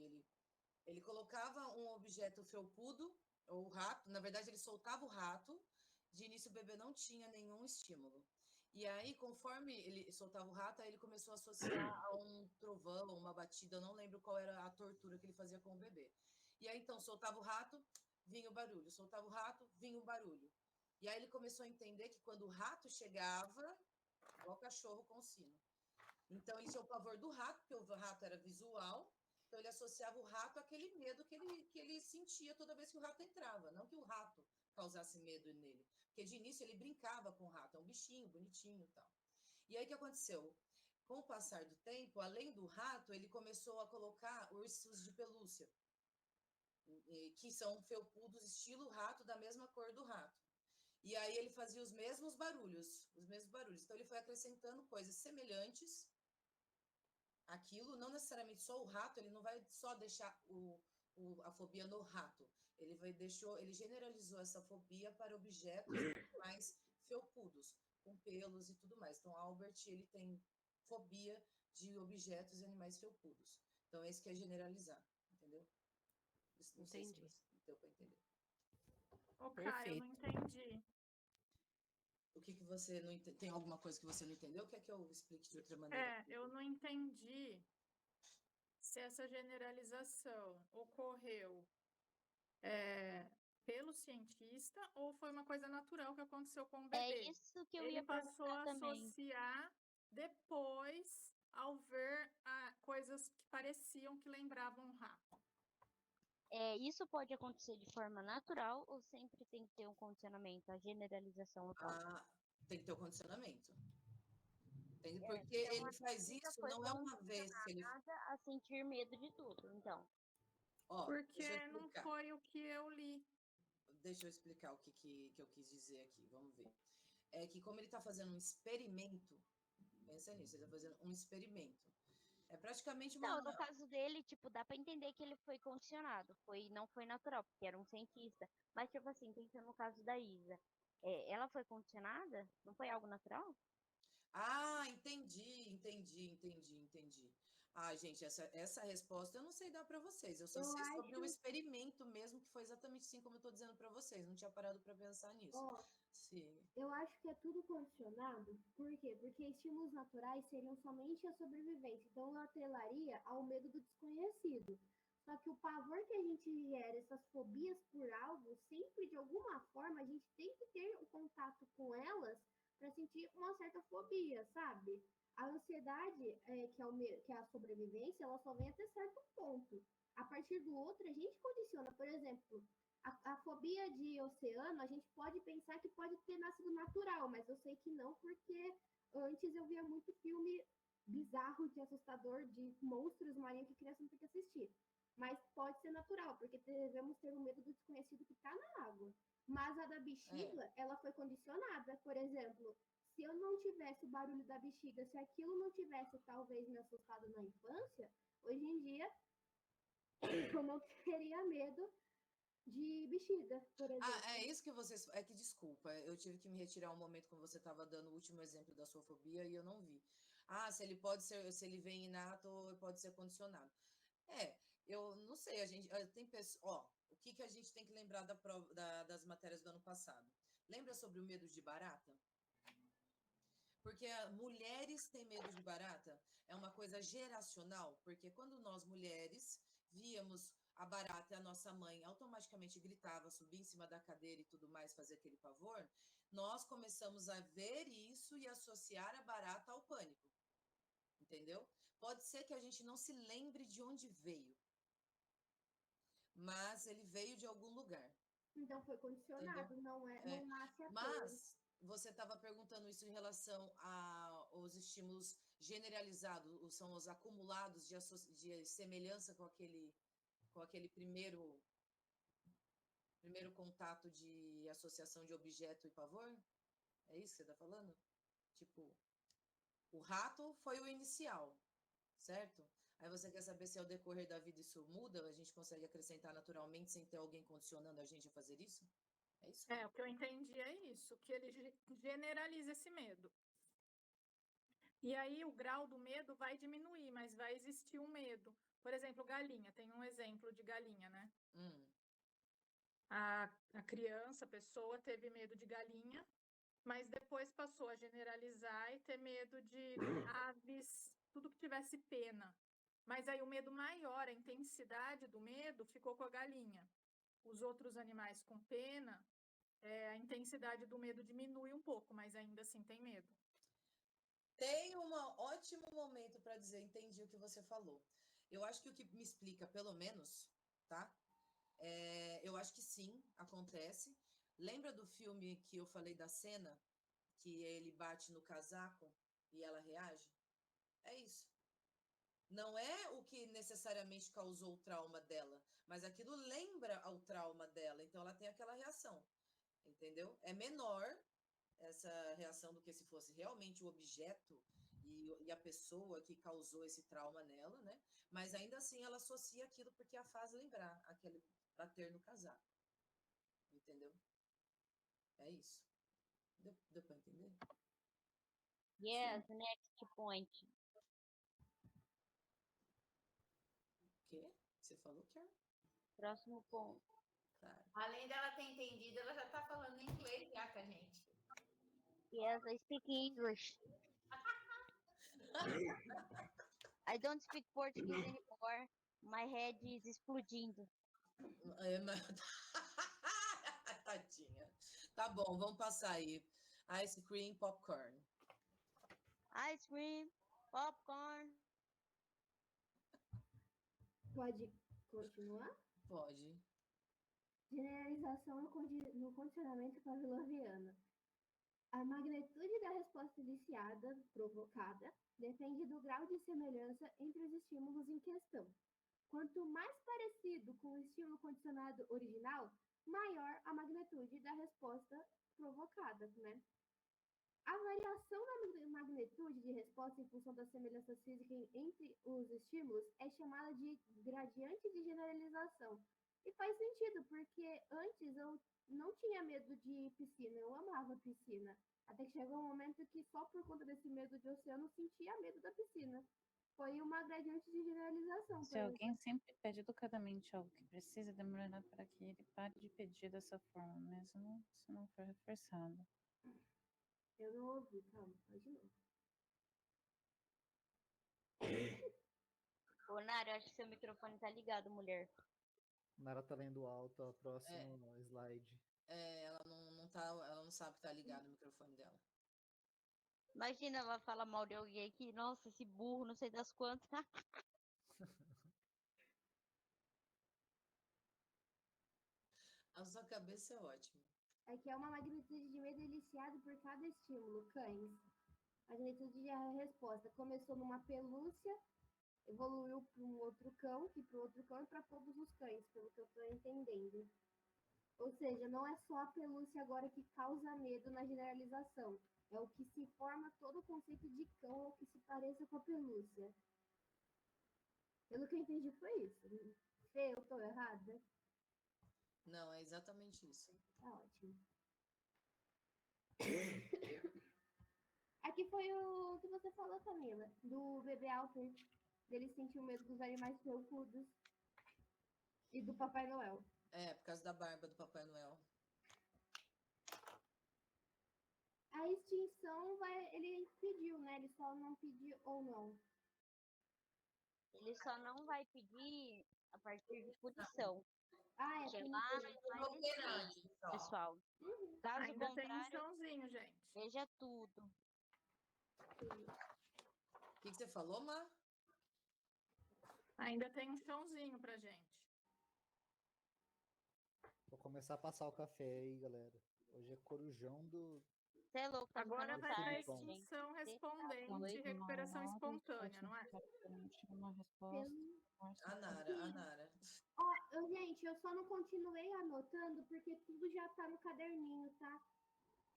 ele colocava um objeto felpudo, ou o rato, na verdade ele soltava o rato, de início o bebê não tinha nenhum estímulo. E aí, conforme ele soltava o rato, aí ele começou a associar a um trovão, uma batida, eu não lembro qual era a tortura que ele fazia com o bebê. E aí, então, soltava o rato, vinha o barulho. Soltava o rato, vinha o barulho. E aí ele começou a entender que quando o rato chegava, igual o cachorro com o sino. Então, ele tinha o pavor do rato, porque o rato era visual, então ele associava o rato àquele medo que ele sentia toda vez que o rato entrava, não que o rato causasse medo nele. Porque de início ele brincava com o rato, é um bichinho bonitinho e tal. E aí o que aconteceu? Com o passar do tempo, além do rato, ele começou a colocar ursos de pelúcia, que são felpudos, estilo rato, da mesma cor do rato. E aí ele fazia os mesmos barulhos. Então ele foi acrescentando coisas semelhantes àquilo, não necessariamente só o rato, ele não vai só deixar a fobia no rato. Ele generalizou essa fobia para objetos mais felpudos, com pelos e tudo mais. Então, Albert, ele tem fobia de objetos e animais felpudos. Então, esse que é generalizar, entendeu? Não sei se Entendi. você deu para entender. Ô, Caio, eu não entendi. O que você não entende? Tem alguma coisa que você não entendeu? Quer que eu explique de outra maneira? Eu não entendi se essa generalização ocorreu pelo cientista ou foi uma coisa natural que aconteceu com o bebê. É isso que eu Ele ia passou perguntar a também. associar depois ao ver coisas que pareciam que lembravam um rato. Isso pode acontecer de forma natural ou sempre tem que ter um condicionamento, a generalização local? Tem que ter o condicionamento. Porque Então, ele faz nunca isso, foi não é uma vez que ele. condicionada a sentir medo de tudo, então. Ó, Porque deixa eu não explicar. foi o que eu li. Deixa eu explicar o que eu quis dizer aqui. Vamos ver. É que como ele está fazendo um experimento, pensa nisso, ele está fazendo um experimento. É praticamente uma. Não, no caso dele, tipo, dá pra entender que ele foi condicionado. Não foi natural, porque era um cientista. Mas, tipo assim, pensando no caso da Isa, ela foi condicionada? Não foi algo natural? Entendi. Gente, essa resposta eu não sei dar para vocês. Eu só sei sobre o experimento mesmo, que foi exatamente assim como eu estou dizendo para vocês. Não tinha parado para pensar nisso. Sim. Eu acho que é tudo condicionado. Por quê? Porque estímulos naturais seriam somente a sobrevivência. Então, eu atrelaria ao medo do desconhecido. Só que o pavor que a gente gera, essas fobias por algo, sempre, de alguma forma, a gente tem que ter um contato com elas para sentir uma certa fobia, sabe? A ansiedade, que é a sobrevivência, ela só vem até certo ponto. A partir do outro, a gente condiciona. Por exemplo, a fobia de oceano, a gente pode pensar que pode ter nascido natural, mas eu sei que não, porque antes eu via muito filme bizarro, de assustador, de monstros marinhos que criança não tem que assistir. Mas pode ser natural, porque devemos ter o medo do desconhecido que está na água. Mas a da bexiga, ela foi condicionada. Por exemplo, se eu não tivesse o barulho da bexiga, se aquilo não tivesse talvez me assustado na infância, hoje em dia eu não teria medo de bexiga, por exemplo. É isso que vocês. É que desculpa, eu tive que me retirar um momento quando você estava dando o último exemplo da sua fobia e eu não vi. Se ele vem inato, pode ser condicionado. Eu não sei, a gente tem pessoas. O que a gente tem que lembrar das matérias do ano passado? Lembra sobre o medo de barata? Porque mulheres têm medo de barata? É uma coisa geracional, porque quando nós mulheres víamos a barata e a nossa mãe automaticamente gritava, subia em cima da cadeira e tudo mais, fazer aquele pavor, nós começamos a ver isso e associar a barata ao pânico. Entendeu? Pode ser que a gente não se lembre de onde veio, mas ele veio de algum lugar. Então foi condicionado, não nasce à toa. Mas você estava perguntando isso em relação aos estímulos generalizados, são os acumulados de semelhança com aquele primeiro contato de associação de objeto e pavor? É isso que você está falando? Tipo, o rato foi o inicial, certo? Aí você quer saber se ao decorrer da vida isso muda, a gente consegue acrescentar naturalmente sem ter alguém condicionando a gente a fazer isso? É isso? O que eu entendi é isso, que ele generaliza esse medo. E aí o grau do medo vai diminuir, mas vai existir um medo. Por exemplo, galinha, tem um exemplo de galinha, né? A criança, a pessoa teve medo de galinha, mas depois passou a generalizar e ter medo de aves, tudo que tivesse pena. Mas aí o medo maior, a intensidade do medo, ficou com a galinha. Os outros animais com pena, a intensidade do medo diminui um pouco, mas ainda assim tem medo. Tem um ótimo momento para dizer, entendi o que você falou. Eu acho que o que me explica, pelo menos, tá? Eu acho que sim, acontece. Lembra do filme que eu falei da cena? Que ele bate no casaco e ela reage? É isso. Não é o que necessariamente causou o trauma dela, mas aquilo lembra ao trauma dela, então ela tem aquela reação, entendeu? É menor essa reação do que se fosse realmente o objeto e a pessoa que causou esse trauma nela, né? Mas ainda assim ela associa aquilo porque a faz lembrar aquele bater no casaco, entendeu? É isso. Deu para entender? Yes, next point. O quê? Você falou, Kiara? Próximo ponto. Claro. Além dela ter entendido, ela já tá falando inglês já com a gente. Yes, I speak English. I don't speak Portuguese anymore. My head is explodindo. Tadinha. Tá bom, vamos passar aí. Ice cream, popcorn. Ice cream, popcorn. Pode continuar? Pode. Generalização no condicionamento pavloviano. A magnitude da resposta iniciada, provocada, depende do grau de semelhança entre os estímulos em questão. Quanto mais parecido com o estímulo condicionado original, maior a magnitude da resposta provocada, né? A variação na magnitude de resposta em função das semelhanças físicas entre os estímulos é chamada de gradiente de generalização. E faz sentido, porque antes eu não tinha medo de piscina, eu amava piscina. Até que chegou um momento que só por conta desse medo de oceano eu sentia medo da piscina. Foi uma gradiente de generalização. Se alguém sempre pede educadamente algo que precisa, demorará para que ele pare de pedir dessa forma, mesmo se não for reforçado. Eu não ouvi, calma, faz de novo. Ô, Nara, eu acho que seu microfone tá ligado, mulher. Nara tá lendo alto, a próximo slide. Ela não sabe que tá ligado o microfone dela. Imagina ela falar mal de alguém aqui. Nossa, esse burro, não sei das quantas. A sua cabeça é ótima. Aqui é uma magnitude de medo iniciado por cada estímulo, cães. Magnitude de resposta começou numa pelúcia, evoluiu para um outro cão, que para o outro cão e para todos os cães, pelo que eu estou entendendo. Ou seja, não é só a pelúcia agora que causa medo na generalização. É o que se forma todo o conceito de cão ou que se pareça com a pelúcia. Pelo que eu entendi foi isso. Fê, eu estou errada? Não, é exatamente isso. Tá ótimo. Aqui foi o que você falou, Camila, do bebê Alper. Ele sentiu medo dos animais felpudos e do Papai Noel. Por causa da barba do Papai Noel. A extinção ele pediu, né? Ele só não pediu ou não. Ele só não vai pedir a partir de punição. É que lá vai operante, só. pessoal. Caso Ainda tem um contrário, chãozinho, gente. veja tudo. O que você falou, Mar? Ainda tem um chãozinho pra gente. Vou começar a passar o café aí, galera. Hoje é corujão do... Você é louco, tá Agora ficando vai pra tarde, extinção gente. respondente, recuperação espontânea, não é? Uma resposta. A Nara. Gente, eu só não continuei anotando porque tudo já tá no caderninho, tá?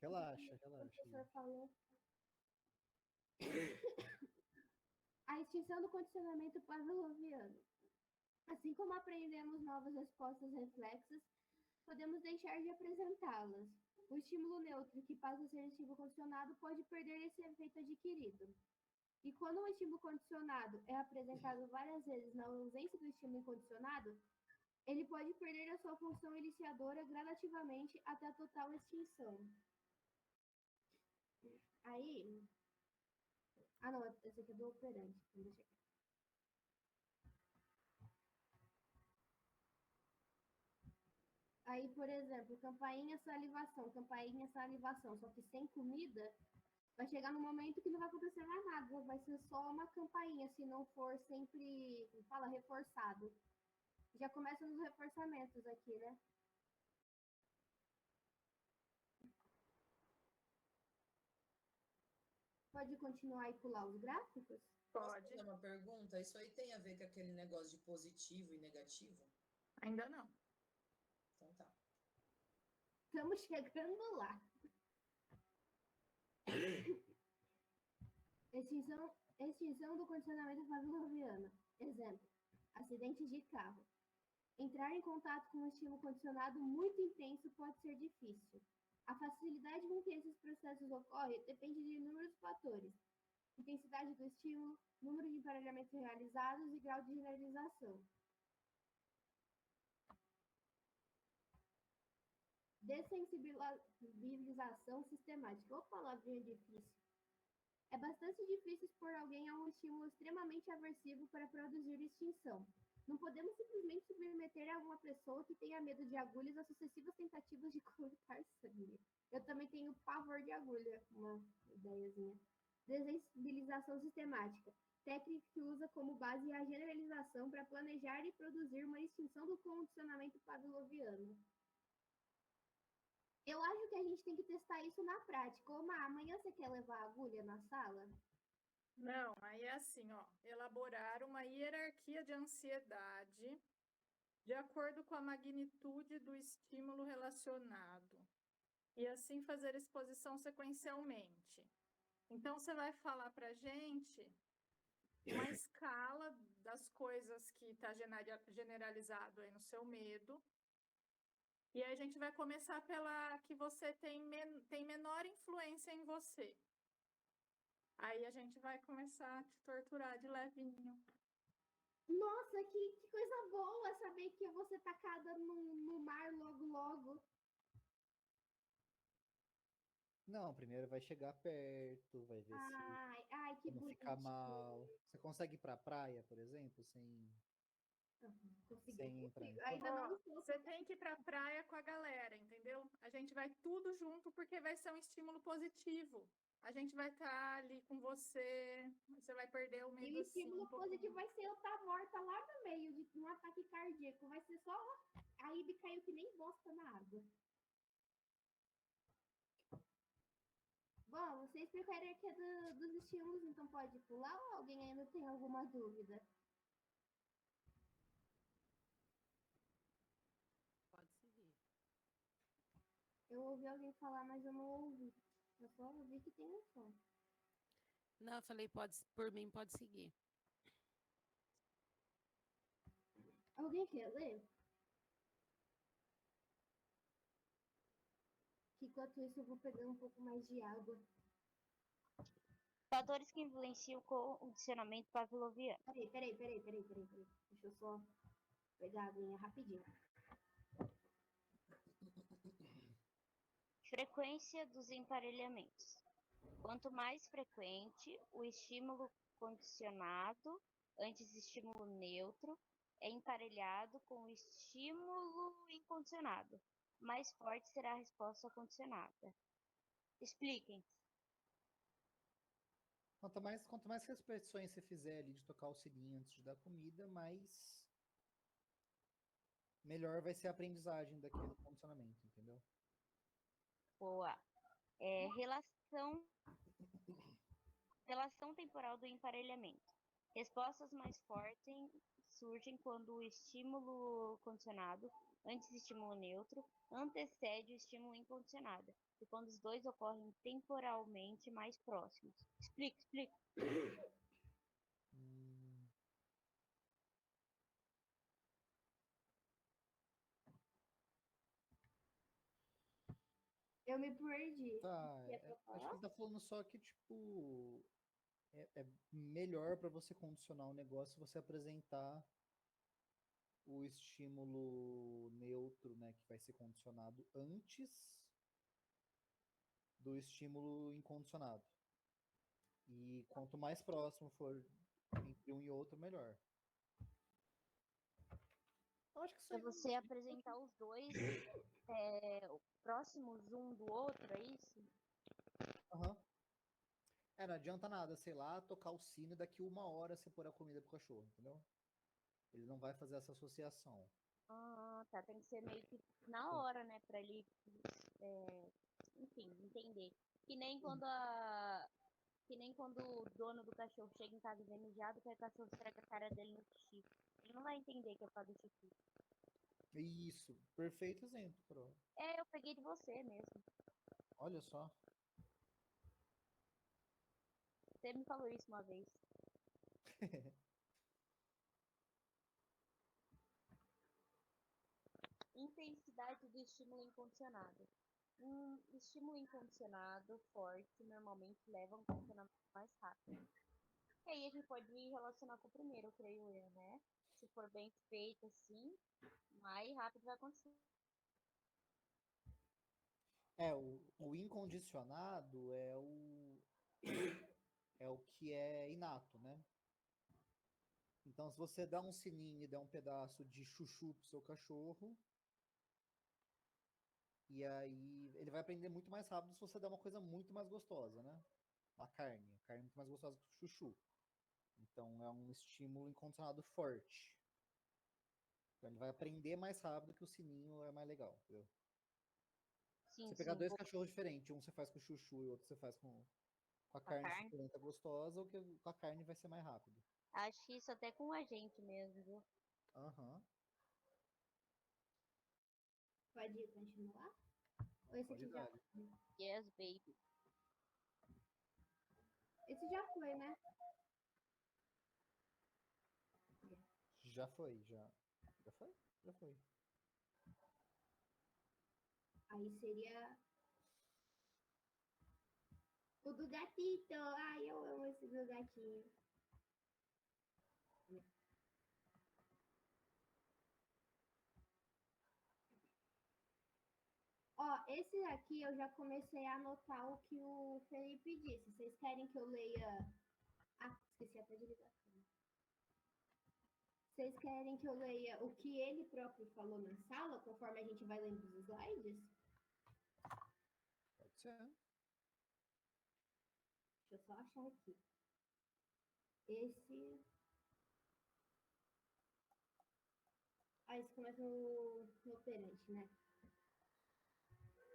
Relaxa. O professor falou. A extinção do condicionamento pavloviano. Assim como aprendemos novas respostas reflexas, podemos deixar de apresentá-las. O estímulo neutro, que passa a ser estímulo condicionado, pode perder esse efeito adquirido. E quando um estímulo condicionado é apresentado várias vezes na ausência do estímulo incondicionado, ele pode perder a sua função iniciadora gradativamente até a total extinção. Aí... não, esse aqui é do operante. Então deixa aqui. Aí, por exemplo, campainha, salivação, só que sem comida, vai chegar no momento que não vai acontecer mais nada, vai ser só uma campainha, se não for sempre, reforçado. Já começa nos reforçamentos aqui, né? Pode continuar e pular os gráficos? Posso fazer uma pergunta? Isso aí tem a ver com aquele negócio de positivo e negativo? Ainda não. Então tá. Estamos chegando lá. Extinção do condicionamento pavloviano. Exemplo, acidente de carro. Entrar em contato com um estímulo condicionado muito intenso pode ser difícil. A facilidade com que esses processos ocorrem depende de inúmeros fatores. Intensidade do estímulo, número de emparelhamentos realizados e grau de generalização. Dessensibilização sistemática. Ô, palavrinha difícil. É bastante difícil expor alguém a um estímulo extremamente aversivo para produzir extinção. Não podemos simplesmente submeter a uma pessoa que tenha medo de agulhas a sucessivas tentativas de coletar sangue. Eu também tenho pavor de agulha, uma ideiazinha. Desensibilização sistemática. Técnica que usa como base a generalização para planejar e produzir uma extinção do condicionamento pavloviano. Eu acho que a gente tem que testar isso na prática. Ô, Má, amanhã você quer levar a agulha na sala? Não, aí é assim, ó, elaborar uma hierarquia de ansiedade de acordo com a magnitude do estímulo relacionado e assim fazer exposição sequencialmente. Então, você vai falar para a gente uma escala das coisas que está generalizado aí no seu medo. E aí a gente vai começar pela que você tem menor influência em você. Aí a gente vai começar a te torturar de levinho. Nossa, que coisa boa saber que eu vou ser tacada no mar logo, logo. Não, primeiro vai chegar perto, vai ver Ai, que se não ficar bonitinho. mal. Você consegue ir pra praia, por exemplo, sem entrar em Ainda não estou. Você tem que ir pra praia com a galera, entendeu? A gente vai tudo junto porque vai ser um estímulo positivo. A gente vai estar ali com você, você vai perder o medo E o assim. estímulo positivo vai ser eu estar morta lá no meio de um ataque cardíaco. Vai ser só a Ibe caiu que nem bosta na água. Bom, você explicou a hierarquia dos estímulos, então pode pular ou alguém ainda tem alguma dúvida? Pode seguir. Eu ouvi alguém falar, mas eu não ouvi. Eu só ouvi que tem um som. Não, eu falei, por mim, pode seguir. Alguém quer ler? Enquanto isso, eu vou pegar um pouco mais de água. Fatores que influenciam o condicionamento pavloviano. Peraí. Deixa eu só pegar a aguinha rapidinho. Frequência dos emparelhamentos. Quanto mais frequente o estímulo condicionado antes estímulo neutro é emparelhado com o estímulo incondicionado, mais forte será a resposta condicionada. Expliquem. Quanto mais repetições você fizer ali de tocar o sininho antes de dar comida, mais melhor vai ser a aprendizagem daquele condicionamento, entendeu? Boa. Relação temporal do emparelhamento. Respostas mais fortes surgem quando o estímulo condicionado, antes do estímulo neutro, antecede o estímulo incondicionado, e quando os dois ocorrem temporalmente mais próximos. Explica. Eu me perdi. Tá, Quer pra acho falar? que ele tá falando só que, tipo, é melhor para você condicionar o negócio se você apresentar o estímulo neutro, né, que vai ser condicionado antes do estímulo incondicionado. E quanto mais próximo for entre um e outro, melhor. Eu acho que Para você apresentar os dois próximos um do outro, é isso? Aham. Não adianta nada, sei lá, tocar o sino e daqui 1 hora você pôr a comida pro cachorro, entendeu? Ele não vai fazer essa associação. Ah, tá. Tem que ser meio que na hora, né? Pra ele, enfim, entender. Que nem quando o dono do cachorro chega em casa e vê mijado, que o cachorro esfrega a cara dele no xixi. Ele não vai entender que é por causa do xixi. Isso, perfeito exemplo, Carol. Eu peguei de você mesmo. Olha só. Você me falou isso uma vez. Intensidade do estímulo incondicionado. Um estímulo incondicionado forte normalmente leva a um condicionamento mais rápido. E aí a gente pode relacionar com o primeiro, creio eu, né? Se for bem feito assim, mais rápido vai acontecer. O incondicionado é o que é inato, né? Então, se você dá um sininho e der um pedaço de chuchu pro seu cachorro, e aí ele vai aprender muito mais rápido se você der uma coisa muito mais gostosa, né? A carne é muito mais gostosa que o chuchu. Então, é um estímulo incondicionado forte. Então, ele vai aprender mais rápido que o sininho é mais legal, entendeu? Sim, Você pegar sim. dois cachorros diferentes, um você faz com chuchu e outro você faz com a carne carne? suculenta gostosa, ou que com a carne vai ser mais rápido. Acho que isso até com a gente mesmo, viu? Aham. Pode continuar? Ou esse Pode aqui já dar. foi? Yes, baby. Esse já foi, né? Já foi, já. Já foi? Já foi. Aí seria o do gatito. Ai, eu amo esse do gatinho. Ó, esse aqui eu já comecei a anotar o que o Felipe disse. Vocês querem que eu leia? Ah, esqueci até de ligar a câmera. Vocês querem que eu leia o que ele próprio falou na sala, conforme a gente vai lendo os slides? Pode ser. Deixa eu só achar aqui. Esse. Ah, esse começa no operante, né?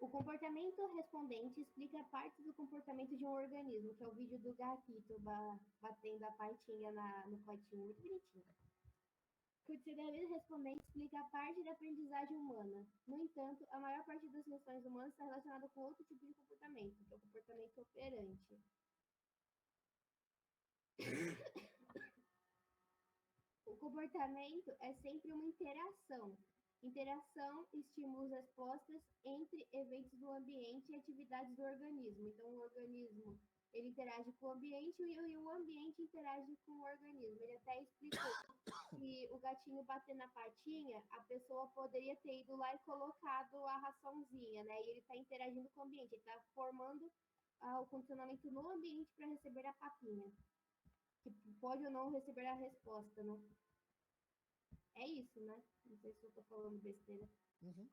O comportamento respondente explica parte do comportamento de um organismo, que é o vídeo do gatito batendo a patinha no potinho, muito bonitinho. O comportamento respondente explica parte da aprendizagem humana. No entanto, a maior parte das questões humanas está relacionada com outro tipo de comportamento, que é o comportamento operante. O comportamento é sempre uma interação. Interação, estímulos, respostas entre eventos do ambiente e atividades do organismo. Então, o organismo ele interage com o ambiente e o ambiente interage com o organismo. Ele até explicou que o gatinho bater na patinha, a pessoa poderia ter ido lá e colocado a raçãozinha, né? E ele está interagindo com o ambiente, ele está formando o condicionamento no ambiente para receber a papinha. Que pode ou não receber a resposta, né? É isso, né? Não sei se eu tô falando besteira. Uhum.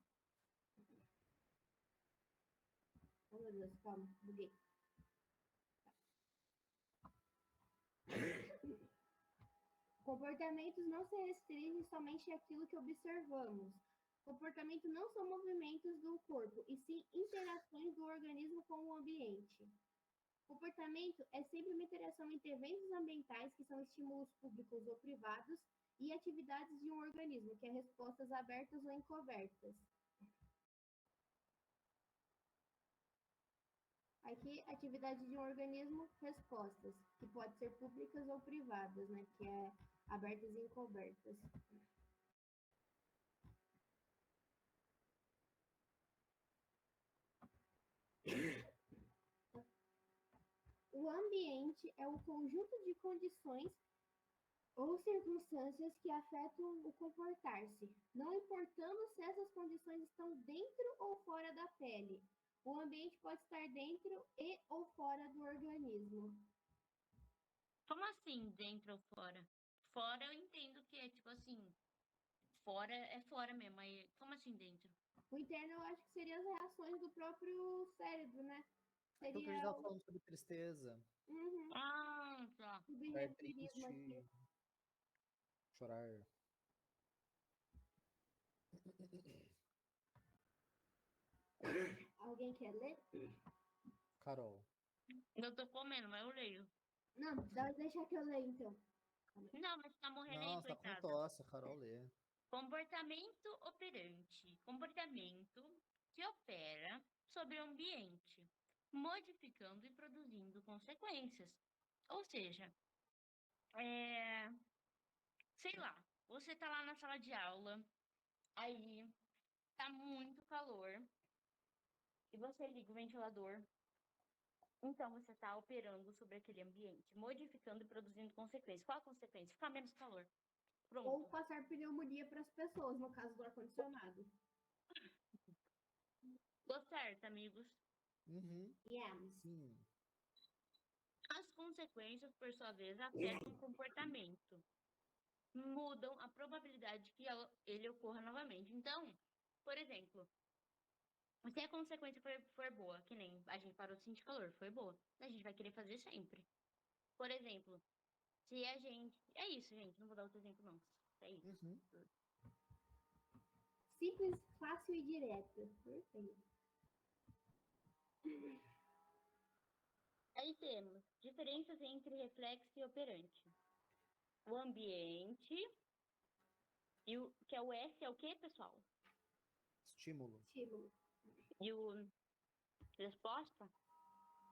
Oh, meu Deus, calma, buguei. Comportamentos não se restringem somente àquilo que observamos. Comportamento não são movimentos do corpo, e sim interações do organismo com o ambiente. Comportamento é sempre uma interação entre eventos ambientais, que são estímulos públicos ou privados, e atividades de um organismo, que é respostas abertas ou encobertas. Aqui, atividade de um organismo, respostas, que pode ser públicas ou privadas, né? Que é abertas e encobertas. O ambiente é o conjunto de condições ou circunstâncias que afetam o comportar-se, não importando se essas condições estão dentro ou fora da pele. O ambiente pode estar dentro e ou fora do organismo. Como assim, dentro ou fora? Fora eu entendo que é tipo assim, fora é fora mesmo, aí como assim dentro? O interno eu acho que seria as reações do próprio cérebro, né? Aquilo que a gente Seria estava falando sobre tristeza, Ah, tá. estar subjetivismo aqui. triste, chorar. Alguém quer ler? Carol. Eu tô comendo, mas eu leio. Não, deixa que eu leio então. Não, mas tá morrendo Não, aí, você tá com coitada. tosse, a Carol lê. Comportamento operante. Comportamento que opera sobre o ambiente, modificando e produzindo consequências. Ou seja, sei lá, você tá lá na sala de aula, aí tá muito calor, e você liga o ventilador. Então, você está operando sobre aquele ambiente, modificando e produzindo consequências. Qual a consequência? Ficar menos calor. Pronto. Ou passar pneumonia para as pessoas, no caso do ar-condicionado. Tô certo, amigos. Uhum. Yes. Sim. As consequências, por sua vez, afetam o comportamento. Mudam a probabilidade que ele ocorra novamente. Então, por exemplo, se a consequência for boa, que nem a gente parou de sentir calor, foi boa, a gente vai querer fazer sempre. Por exemplo, se a gente. É isso, gente, não vou dar outro exemplo, não. É isso. Uhum. Simples, fácil e direto. Perfeito. Aí temos diferenças entre reflexo e operante. O ambiente. E o que é o S é o quê, pessoal? Estímulo. Estímulo. E o resposta?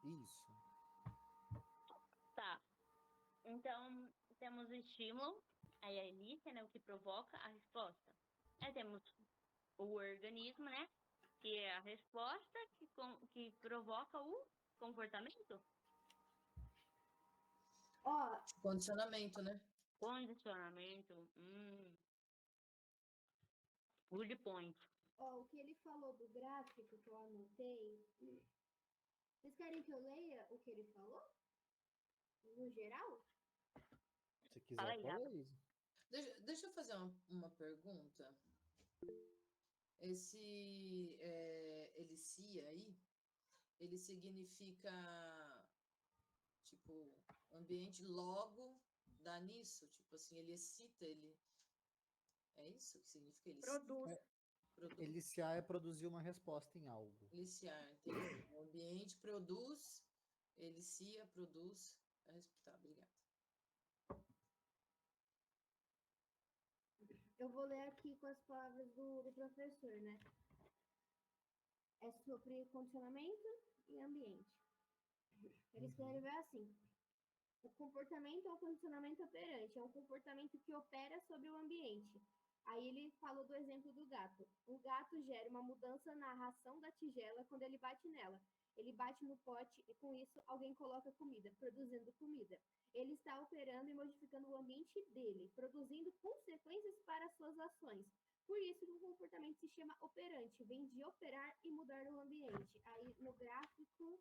Isso. Tá. Então, temos o estímulo, aí a elícia, né, o que provoca a resposta. Aí temos o organismo, né, que é a resposta que provoca o comportamento. Ó, Condicionamento, né? Condicionamento. Good point. ó, o que ele falou do gráfico que eu anotei. Vocês querem que eu leia o que ele falou? No geral? Se quiser, Fala aí, fala Rafa. isso. Deixa eu fazer uma pergunta. Esse elicia aí, ele significa, tipo, ambiente logo dá nisso? Tipo assim, ele excita, ele... É isso que significa eliciar? Produz. Eliciar é produzir uma resposta em algo. Eliciar, entendi. O ambiente produz, elicia, produz... Tá, obrigada. Eu vou ler aqui com as palavras do professor, né? É sobre condicionamento e ambiente. Ele escreveu assim: o comportamento é um condicionamento operante, é um comportamento que opera sobre o ambiente. Aí ele falou do exemplo do gato. O gato gera uma mudança na ração da tigela quando ele bate nela. Ele bate no pote e com isso alguém coloca comida, produzindo comida. Ele está operando e modificando o ambiente dele, produzindo consequências para suas ações. Por isso que o comportamento se chama operante, vem de operar e mudar o ambiente. Aí no gráfico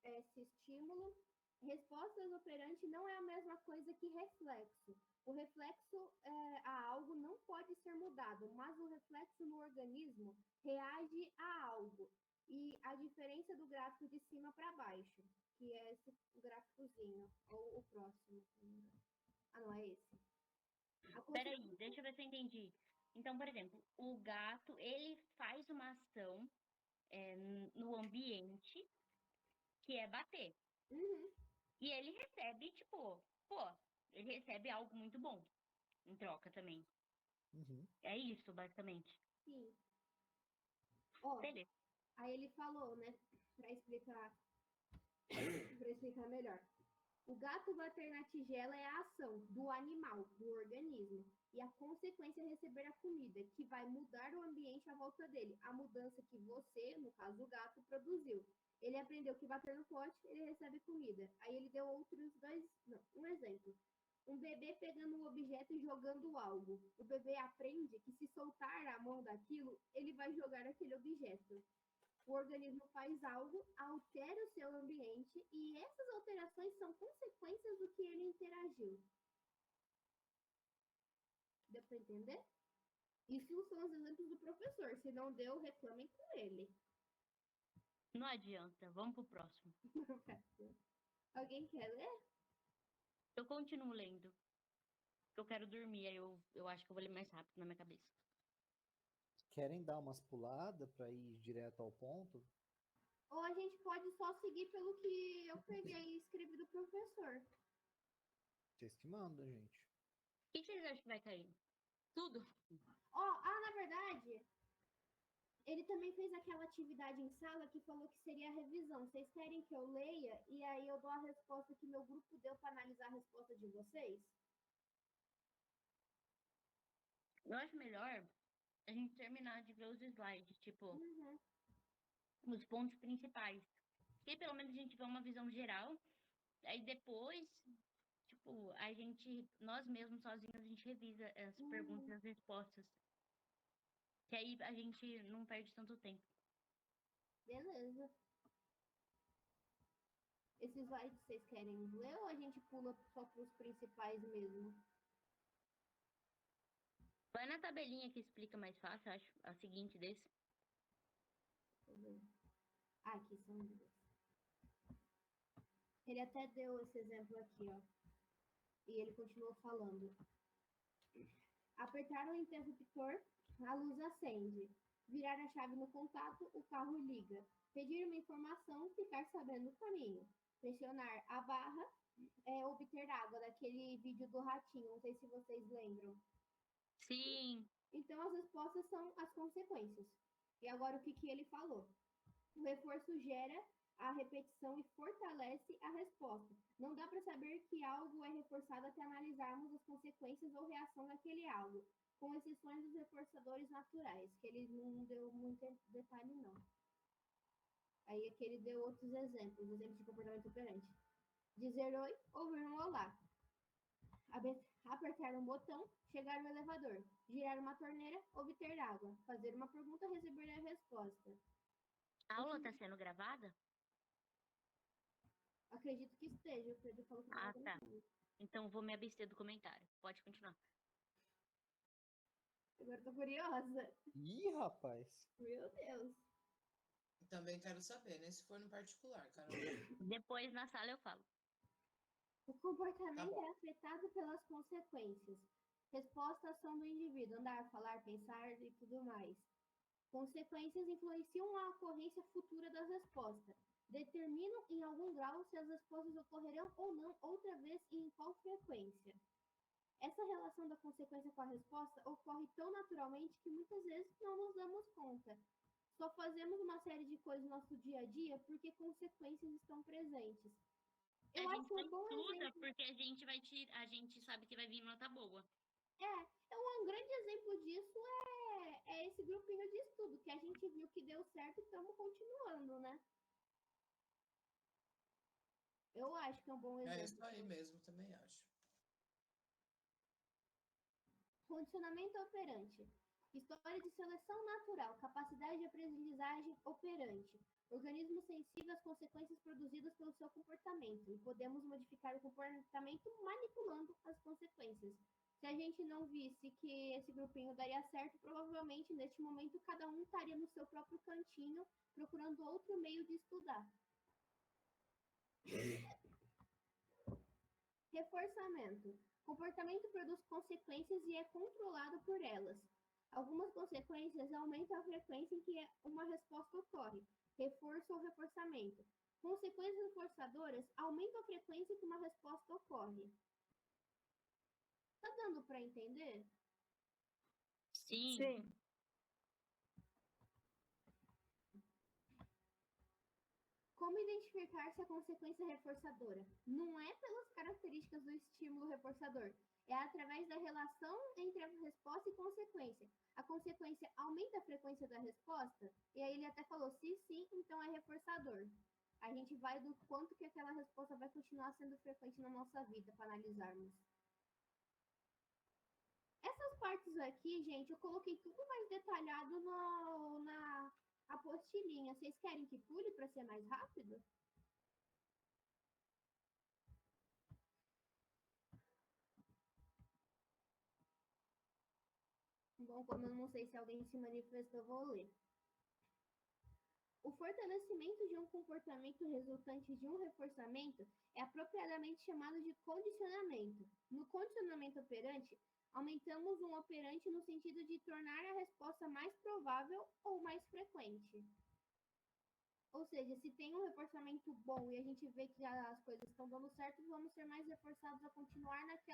esse estímulo. Respostas operante não é a mesma coisa que reflexo. O reflexo a algo não pode ser mudado, mas o reflexo no organismo reage a algo. E a diferença do gráfico de cima para baixo, que é esse gráficozinho, ou o próximo. Ah, não é esse. Peraí, deixa eu ver se eu entendi. Então, por exemplo, o gato, ele faz uma ação no ambiente que é bater. Uhum. E ele recebe, tipo, ele recebe algo muito bom em troca também. Uhum. É isso, basicamente. Sim. Ó, Beleza. aí ele falou, né, para explicar melhor. O gato bater na tigela é a ação do animal, do organismo, e a consequência é receber a comida, que vai mudar o ambiente à volta dele, a mudança que você, no caso o gato, produziu. Ele aprendeu que bater no pote, ele recebe comida. Aí ele deu um exemplo. Um bebê pegando um objeto e jogando algo. O bebê aprende que se soltar a mão daquilo, ele vai jogar aquele objeto. O organismo faz algo, altera o seu ambiente e essas alterações são consequências do que ele interagiu. Deu para entender? Isso são os exemplos do professor. Se não deu, reclamem com ele. Não adianta, vamos pro próximo. Alguém quer ler? Eu continuo lendo. Eu quero dormir, aí eu acho que eu vou ler mais rápido na minha cabeça. Querem dar umas puladas para ir direto ao ponto? Ou a gente pode só seguir pelo que eu peguei e escrevi do professor. Vocês que mandam, gente. O que vocês acham que vai cair? Tudo? Na verdade, ele também fez aquela atividade em sala que falou que seria a revisão. Vocês querem que eu leia e aí eu dou a resposta que meu grupo deu para analisar a resposta de vocês? Eu acho melhor a gente terminar de ver os slides, tipo, os pontos principais. Porque pelo menos a gente vê uma visão geral. Aí depois, tipo, nós mesmos sozinhos, a gente revisa as perguntas e as respostas. Que aí a gente não perde tanto tempo. Beleza. Esses slides vocês querem ler ou a gente pula só pros principais mesmo? Vai na tabelinha que explica mais fácil, acho. A seguinte desse. Deixa eu ver. Ah, aqui são duas. Ele até deu esse exemplo aqui, ó. E ele continuou falando. Apertar o interruptor, a luz acende. Virar a chave no contato, o carro liga. Pedir uma informação, ficar sabendo o caminho. Pressionar a barra, obter água, daquele vídeo do ratinho. Não sei se vocês lembram. Sim. Então, as respostas são as consequências. E agora, o que ele falou? O reforço gera a repetição e fortalece a resposta. Não dá para saber que algo é reforçado até analisarmos as consequências ou reação daquele algo, com exceções dos reforçadores naturais, que ele não deu muito detalhe, não. Aí aqui ele deu outros exemplos de comportamento operante. Dizer oi, ouvir um olá. Apertar um botão, chegar no elevador. Girar uma torneira, obter água. Fazer uma pergunta, receber a resposta. A aula está sendo gravada? Acredito que esteja. O Pedro falou que não. Ah, tá. Então vou me abster do comentário. Pode continuar. Agora tô curiosa. Ih, rapaz. Meu Deus. Também quero saber, né? Se for no particular, Carol. Depois na sala eu falo. O comportamento Tá bom. é afetado pelas consequências. Resposta à ação do indivíduo, andar, falar, pensar e tudo mais. Consequências influenciam a ocorrência futura das respostas. Determinam em algum grau se as respostas ocorrerão ou não outra vez e em qual frequência. Essa relação da consequência com a resposta ocorre tão naturalmente que muitas vezes não nos damos conta. Só fazemos uma série de coisas no nosso dia a dia porque consequências estão presentes. Eu A acho gente um bom estuda exemplo. porque a gente sabe que vai vir nota boa. Um grande exemplo disso é esse grupinho de estudo, que a gente viu que deu certo e estamos continuando, né? Eu acho que é um bom exemplo. É isso aí mesmo, também acho. Condicionamento operante. História de seleção natural, capacidade de aprendizagem operante. Organismo sensível às consequências produzidas pelo seu comportamento. E podemos modificar o comportamento manipulando as consequências. Se a gente não visse que esse grupinho daria certo, provavelmente neste momento cada um estaria no seu próprio cantinho, procurando outro meio de estudar. Reforçamento. Comportamento produz consequências e é controlado por elas. Algumas consequências aumentam a frequência em que uma resposta ocorre, reforço ou reforçamento. Consequências reforçadoras aumentam a frequência que uma resposta ocorre. Tá dando para entender? Sim. Sim. Como identificar se a consequência é reforçadora? Não é pelas características do estímulo reforçador, é através da relação entre a resposta e consequência. A consequência aumenta a frequência da resposta, e aí ele até falou, se sim, então é reforçador. A gente vai do quanto que aquela resposta vai continuar sendo frequente na nossa vida, para analisarmos. Essas partes aqui, gente, eu coloquei tudo mais detalhado na apostilinha. Vocês querem que pule para ser mais rápido? Bom, como eu não sei se alguém se manifestou, eu vou ler. O fortalecimento de um comportamento resultante de um reforçamento é apropriadamente chamado de condicionamento. No condicionamento operante, aumentamos um operante no sentido de tornar a resposta mais provável ou mais frequente. Ou seja, se tem um reforçamento bom e a gente vê que as coisas estão dando certo, vamos ser mais reforçados a continuar nessa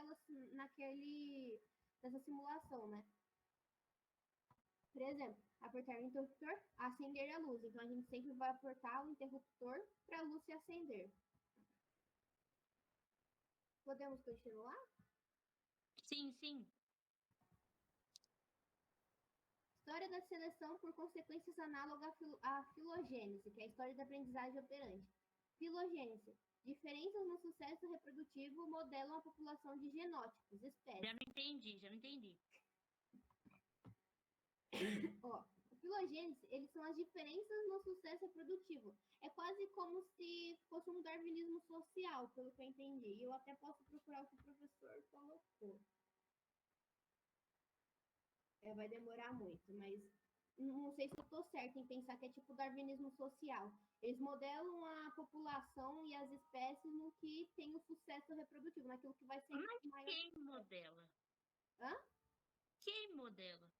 simulação, né? Por exemplo, apertar o interruptor, acender a luz. Então, a gente sempre vai apertar o interruptor para a luz se acender. Podemos continuar? Sim, sim. História da seleção por consequências análogas à filogênese, que é a história da aprendizagem operante. Filogênese. Diferenças no sucesso reprodutivo modelam a população de genótipos, espécies. Já não entendi. Ó, o filogênese, eles são as diferenças no sucesso reprodutivo. É quase como se fosse um darwinismo social, pelo que eu entendi. E eu até posso procurar o que o professor colocou. Vai demorar muito, mas não sei se eu tô certa em pensar que é tipo darwinismo social. Eles modelam a população e as espécies no que tem o sucesso reprodutivo, naquilo que vai ser Mas maior. quem modela? Hã? Quem modela?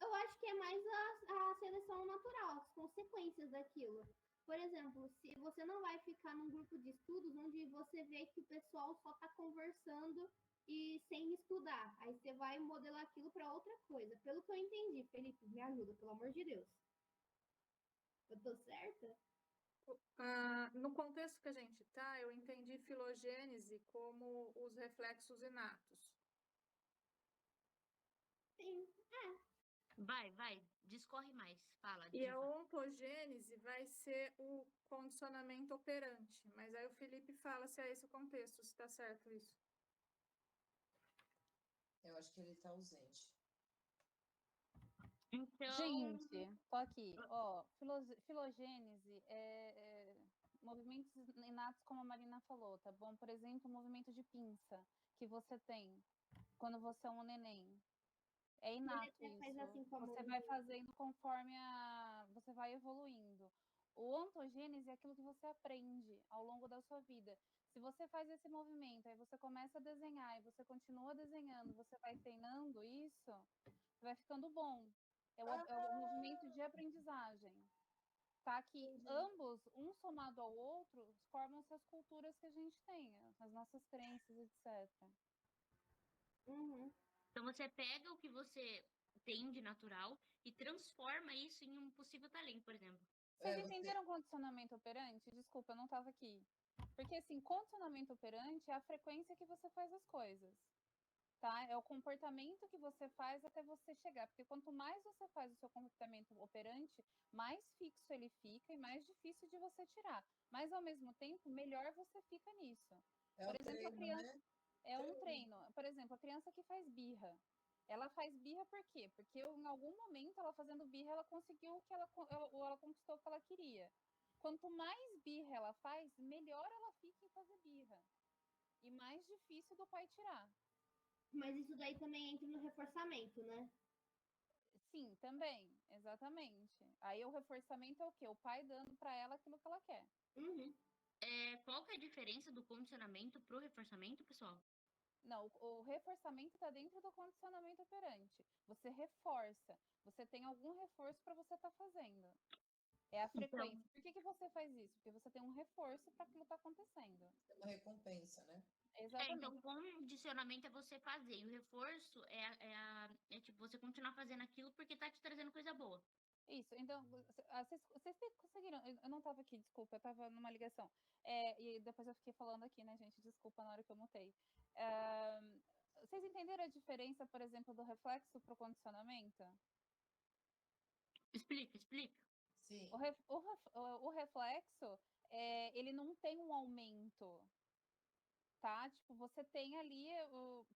Eu acho que é mais a seleção natural, as consequências daquilo. Por exemplo, se você não vai ficar num grupo de estudos onde você vê que o pessoal só está conversando e sem estudar, aí você vai modelar aquilo para outra coisa. Pelo que eu entendi, Felipe, me ajuda, pelo amor de Deus. Eu tô certa? No contexto que a gente está, eu entendi filogênese como os reflexos inatos. Sim. Vai, discorre mais. Fala, E a diva. ontogênese vai ser o condicionamento operante. Mas aí o Felipe fala se é esse o contexto, se está certo isso. Eu acho que ele está ausente. Então, Gente, tô aqui. Ó, filogênese movimentos inatos, como a Marina falou, tá bom? Por exemplo, o movimento de pinça que você tem quando você é um neném. É inato Ele faz isso. assim com a Você mão. vai fazendo conforme você vai evoluindo. O ontogênese é aquilo que você aprende ao longo da sua vida. Se você faz esse movimento, aí você começa a desenhar, e você continua desenhando, você vai treinando isso, vai ficando bom. É o movimento de aprendizagem. Tá? Que ambos, um somado ao outro, formam-se as culturas que a gente tem, as nossas crenças, etc. Uhum. Então você pega o que você tem de natural e transforma isso em um possível talento, por exemplo. Vocês entenderam condicionamento operante? Desculpa, eu não estava aqui. Porque, assim, condicionamento operante é a frequência que você faz as coisas. Tá? É o comportamento que você faz até você chegar. Porque quanto mais você faz o seu comportamento operante, mais fixo ele fica e mais difícil de você tirar. Mas, ao mesmo tempo, melhor você fica nisso. É Por um exemplo, a treino, criança... né? É um treino. Por exemplo, a criança que faz birra. Ela faz birra por quê? Porque em algum momento, ela fazendo birra, ela conseguiu o que ela conquistou o que ela queria. Quanto mais birra ela faz, melhor ela fica em fazer birra. E mais difícil do pai tirar. Mas isso daí também entra no reforçamento, né? Sim, também, exatamente. Aí o reforçamento é o quê? O pai dando para ela aquilo que ela quer. Uhum. Qual que é a diferença do condicionamento pro reforçamento, pessoal? Não, o reforçamento está dentro do condicionamento operante. Você reforça. Você tem algum reforço para você estar fazendo. É a frequência. Por que você faz isso? Porque você tem um reforço para aquilo estar acontecendo. É uma recompensa, né? Exatamente. Então, condicionamento é você fazer. E o reforço é tipo você continuar fazendo aquilo porque tá te trazendo coisa boa. Isso, então, vocês conseguiram, eu não estava aqui, desculpa, eu estava numa ligação, e depois eu fiquei falando aqui, né, gente, desculpa na hora que eu mutei. Vocês entenderam a diferença, por exemplo, do reflexo para o condicionamento? Explica. Sim. O reflexo, ele não tem um aumento, tá? Tipo, você tem ali,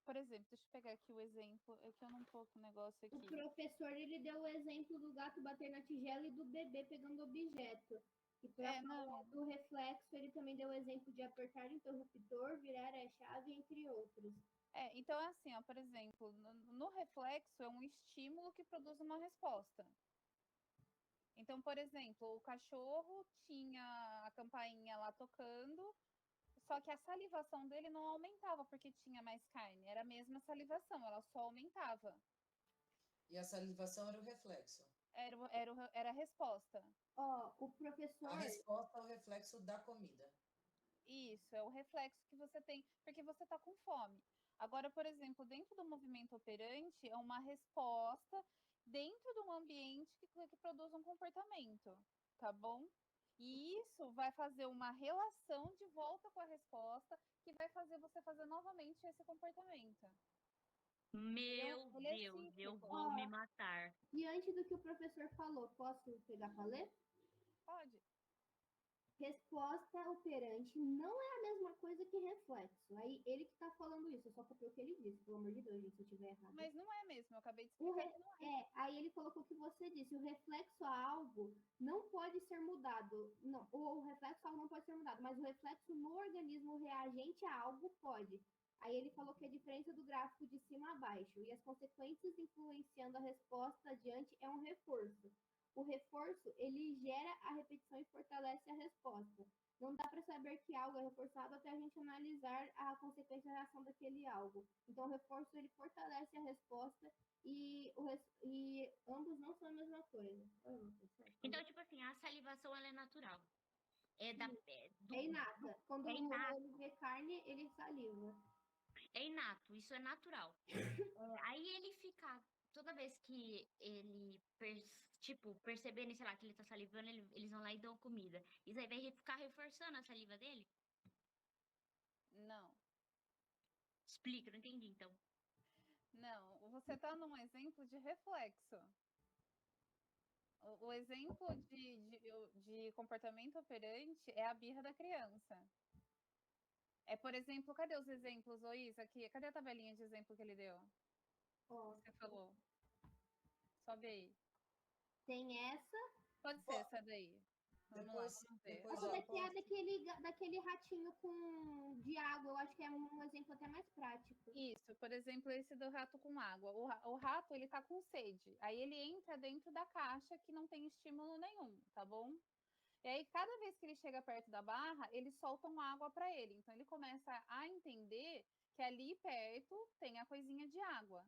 por exemplo, deixa eu pegar aqui o exemplo, é que eu não tô com o negócio aqui. O professor, ele deu o exemplo do gato bater na tigela e do bebê pegando objeto. E para falar do reflexo, ele também deu o exemplo de apertar o interruptor, virar a chave, entre outros. Então é assim, ó, por exemplo, no reflexo é um estímulo que produz uma resposta. Então, por exemplo, o cachorro tinha a campainha lá tocando, só que a salivação dele não aumentava porque tinha mais carne. Era a mesma salivação, ela só aumentava. E a salivação era o reflexo. Era a resposta. O professor... A resposta é o reflexo da comida. Isso, é o reflexo que você tem, porque você está com fome. Agora, por exemplo, dentro do movimento operante, é uma resposta dentro de um ambiente que produz um comportamento, tá bom? E isso vai fazer uma relação de volta com a resposta que vai fazer você fazer novamente esse comportamento. Meu Deus, eu vou me matar. Diante do que o professor falou, posso pegar para ler? Pode. resposta operante não é a mesma coisa que reflexo. Aí ele que tá falando isso, eu só copiei o que ele disse, pelo amor de Deus, gente, se eu tiver errado. Mas não é mesmo, eu acabei de O explicar re- que não é. aí ele colocou o que você disse, o reflexo a algo não pode ser mudado. Não, o reflexo a algo não pode ser mudado, mas o reflexo no organismo reagente a algo pode. Aí ele falou que a diferença do gráfico de cima a baixo e as consequências influenciando a resposta adiante é um reforço. O reforço, ele gera a repetição e fortalece a resposta. Não dá para saber que algo é reforçado até a gente analisar a consequência da ação daquele algo. Então, o reforço, ele fortalece a resposta e ambos não são a mesma coisa. Então, tipo assim, a salivação ela é natural. É da É inata. Quando é inato. ele vê carne, ele saliva. É inato, isso é natural. Aí ele fica, toda vez que ele, tipo, perceberem, sei lá, que ele tá salivando, eles vão lá e dão comida. Isso aí vai ficar reforçando a saliva dele? Não. Explica, não entendi, então. Não, você está num exemplo de reflexo. O exemplo de comportamento operante é a birra da criança. É, por exemplo, cadê os exemplos, ô Isa? Aqui, cadê a tabelinha de exemplo que ele deu? Você falou. Sobe aí. Tem essa. Pode ser essa daí. Vamos lá, vamos ver. Essa daqui é daquele ratinho de água. Eu acho que é um exemplo até mais prático. Isso, por exemplo, esse do rato com água. O rato, ele tá com sede. Aí ele entra dentro da caixa que não tem estímulo nenhum, tá bom? E aí, cada vez que ele chega perto da barra, eles soltam água para ele. Então, ele começa a entender que ali perto tem a coisinha de água.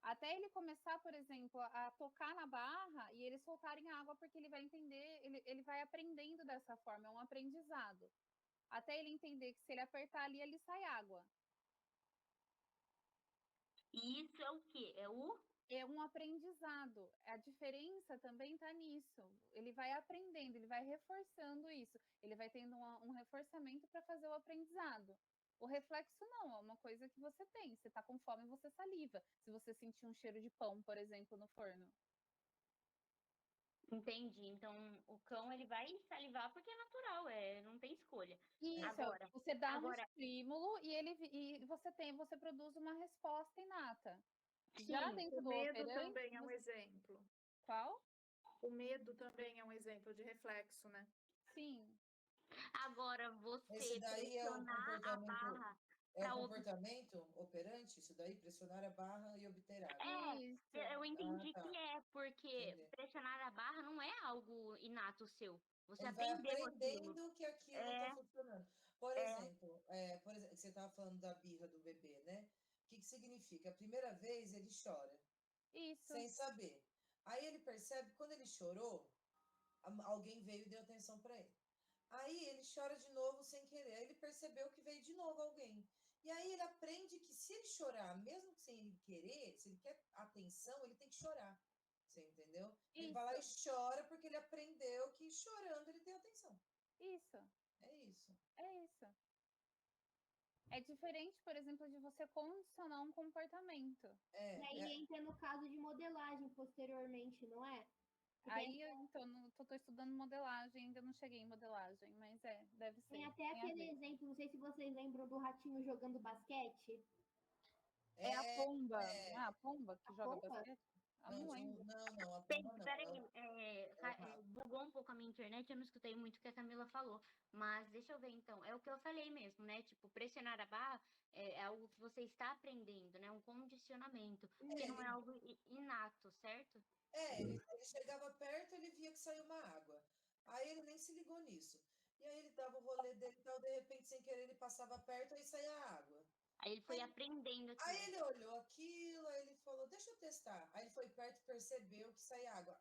Até ele começar, por exemplo, a tocar na barra e eles soltarem água, porque ele vai entender, ele vai aprendendo dessa forma, é um aprendizado. Até ele entender que se ele apertar ali, ele sai água. E isso é o quê? É um aprendizado. A diferença também está nisso. Ele vai aprendendo, ele vai reforçando isso. Ele vai tendo um reforçamento para fazer o aprendizado. O reflexo não, é uma coisa que você tem. Você está com fome, você saliva. Se você sentir um cheiro de pão, por exemplo, no forno. Entendi. Então, o cão, ele vai salivar porque é natural, não tem escolha. Isso, Agora, você dá um estímulo e você produz uma resposta inata. Já dentro o do medo operante, também é um exemplo. Qual? O medo também é um exemplo de reflexo, né? Sim. Agora, você Esse daí é o pressionar a barra É o comportamento operante? Isso daí? Pressionar a barra e obter água. Isso. Eu entendi tá. que porque pressionar a barra não é algo inato seu. Você Ele vai aprendeu aprendendo que aquilo está funcionando. Por É. exemplo, você estava falando da birra do bebê, né? O que significa? A primeira vez ele chora. Isso. Sem saber. Aí ele percebe que quando ele chorou, alguém veio e deu atenção para ele. Aí ele chora de novo sem querer. Aí ele percebeu que veio de novo alguém. E aí ele aprende que se ele chorar, mesmo sem ele querer, se ele quer atenção, ele tem que chorar. Você entendeu? Ele vai lá e chora porque ele aprendeu que chorando ele tem atenção. Isso. É isso. É isso. É diferente, por exemplo, de você condicionar um comportamento. E aí entra no caso de modelagem posteriormente, não é? Aí eu tô estudando modelagem, ainda não cheguei em modelagem, mas deve ser. Tem até aquele exemplo, não sei se vocês lembram do ratinho jogando basquete. É a pomba. Não é a pomba que joga basquete? Não, a pomba não. Peraí, bugou um pouco a minha internet, eu não escutei muito o que a Camila falou. Mas deixa eu ver então. É o que eu falei mesmo, né? Tipo, pressionar a barra é algo que você está aprendendo, né? Um condicionamento. Porque não é algo inato, certo? Ele chegava perto, ele via que saiu uma água. Aí ele nem se ligou nisso. E aí ele dava o rolê dele e tal, de repente, sem querer, ele passava perto, aí saía a água. Aí ele foi aprendendo aquilo. Aí ele olhou aquilo, aí ele falou, deixa eu testar. Aí ele foi perto e percebeu que saía água.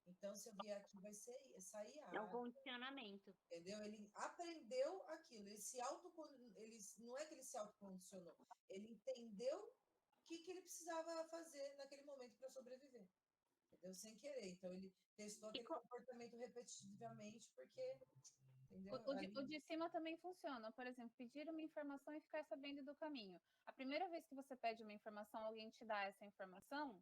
Então se eu vier aqui vai sair água. É um condicionamento. Entendeu? Ele aprendeu aquilo, não é que ele se autocondicionou, ele entendeu o que ele precisava fazer naquele momento para sobreviver. Entendeu? Sem querer. Então ele testou aquele comportamento repetitivamente porque... O de cima também funciona. Por exemplo, pedir uma informação e ficar sabendo do caminho. A primeira vez que você pede uma informação, alguém te dá essa informação,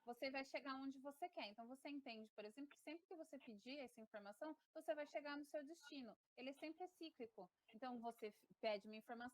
você vai chegar onde você quer. Então, você entende, por exemplo, que sempre que você pedir essa informação, você vai chegar no seu destino. Ele é sempre cíclico. Então, você pede uma informação,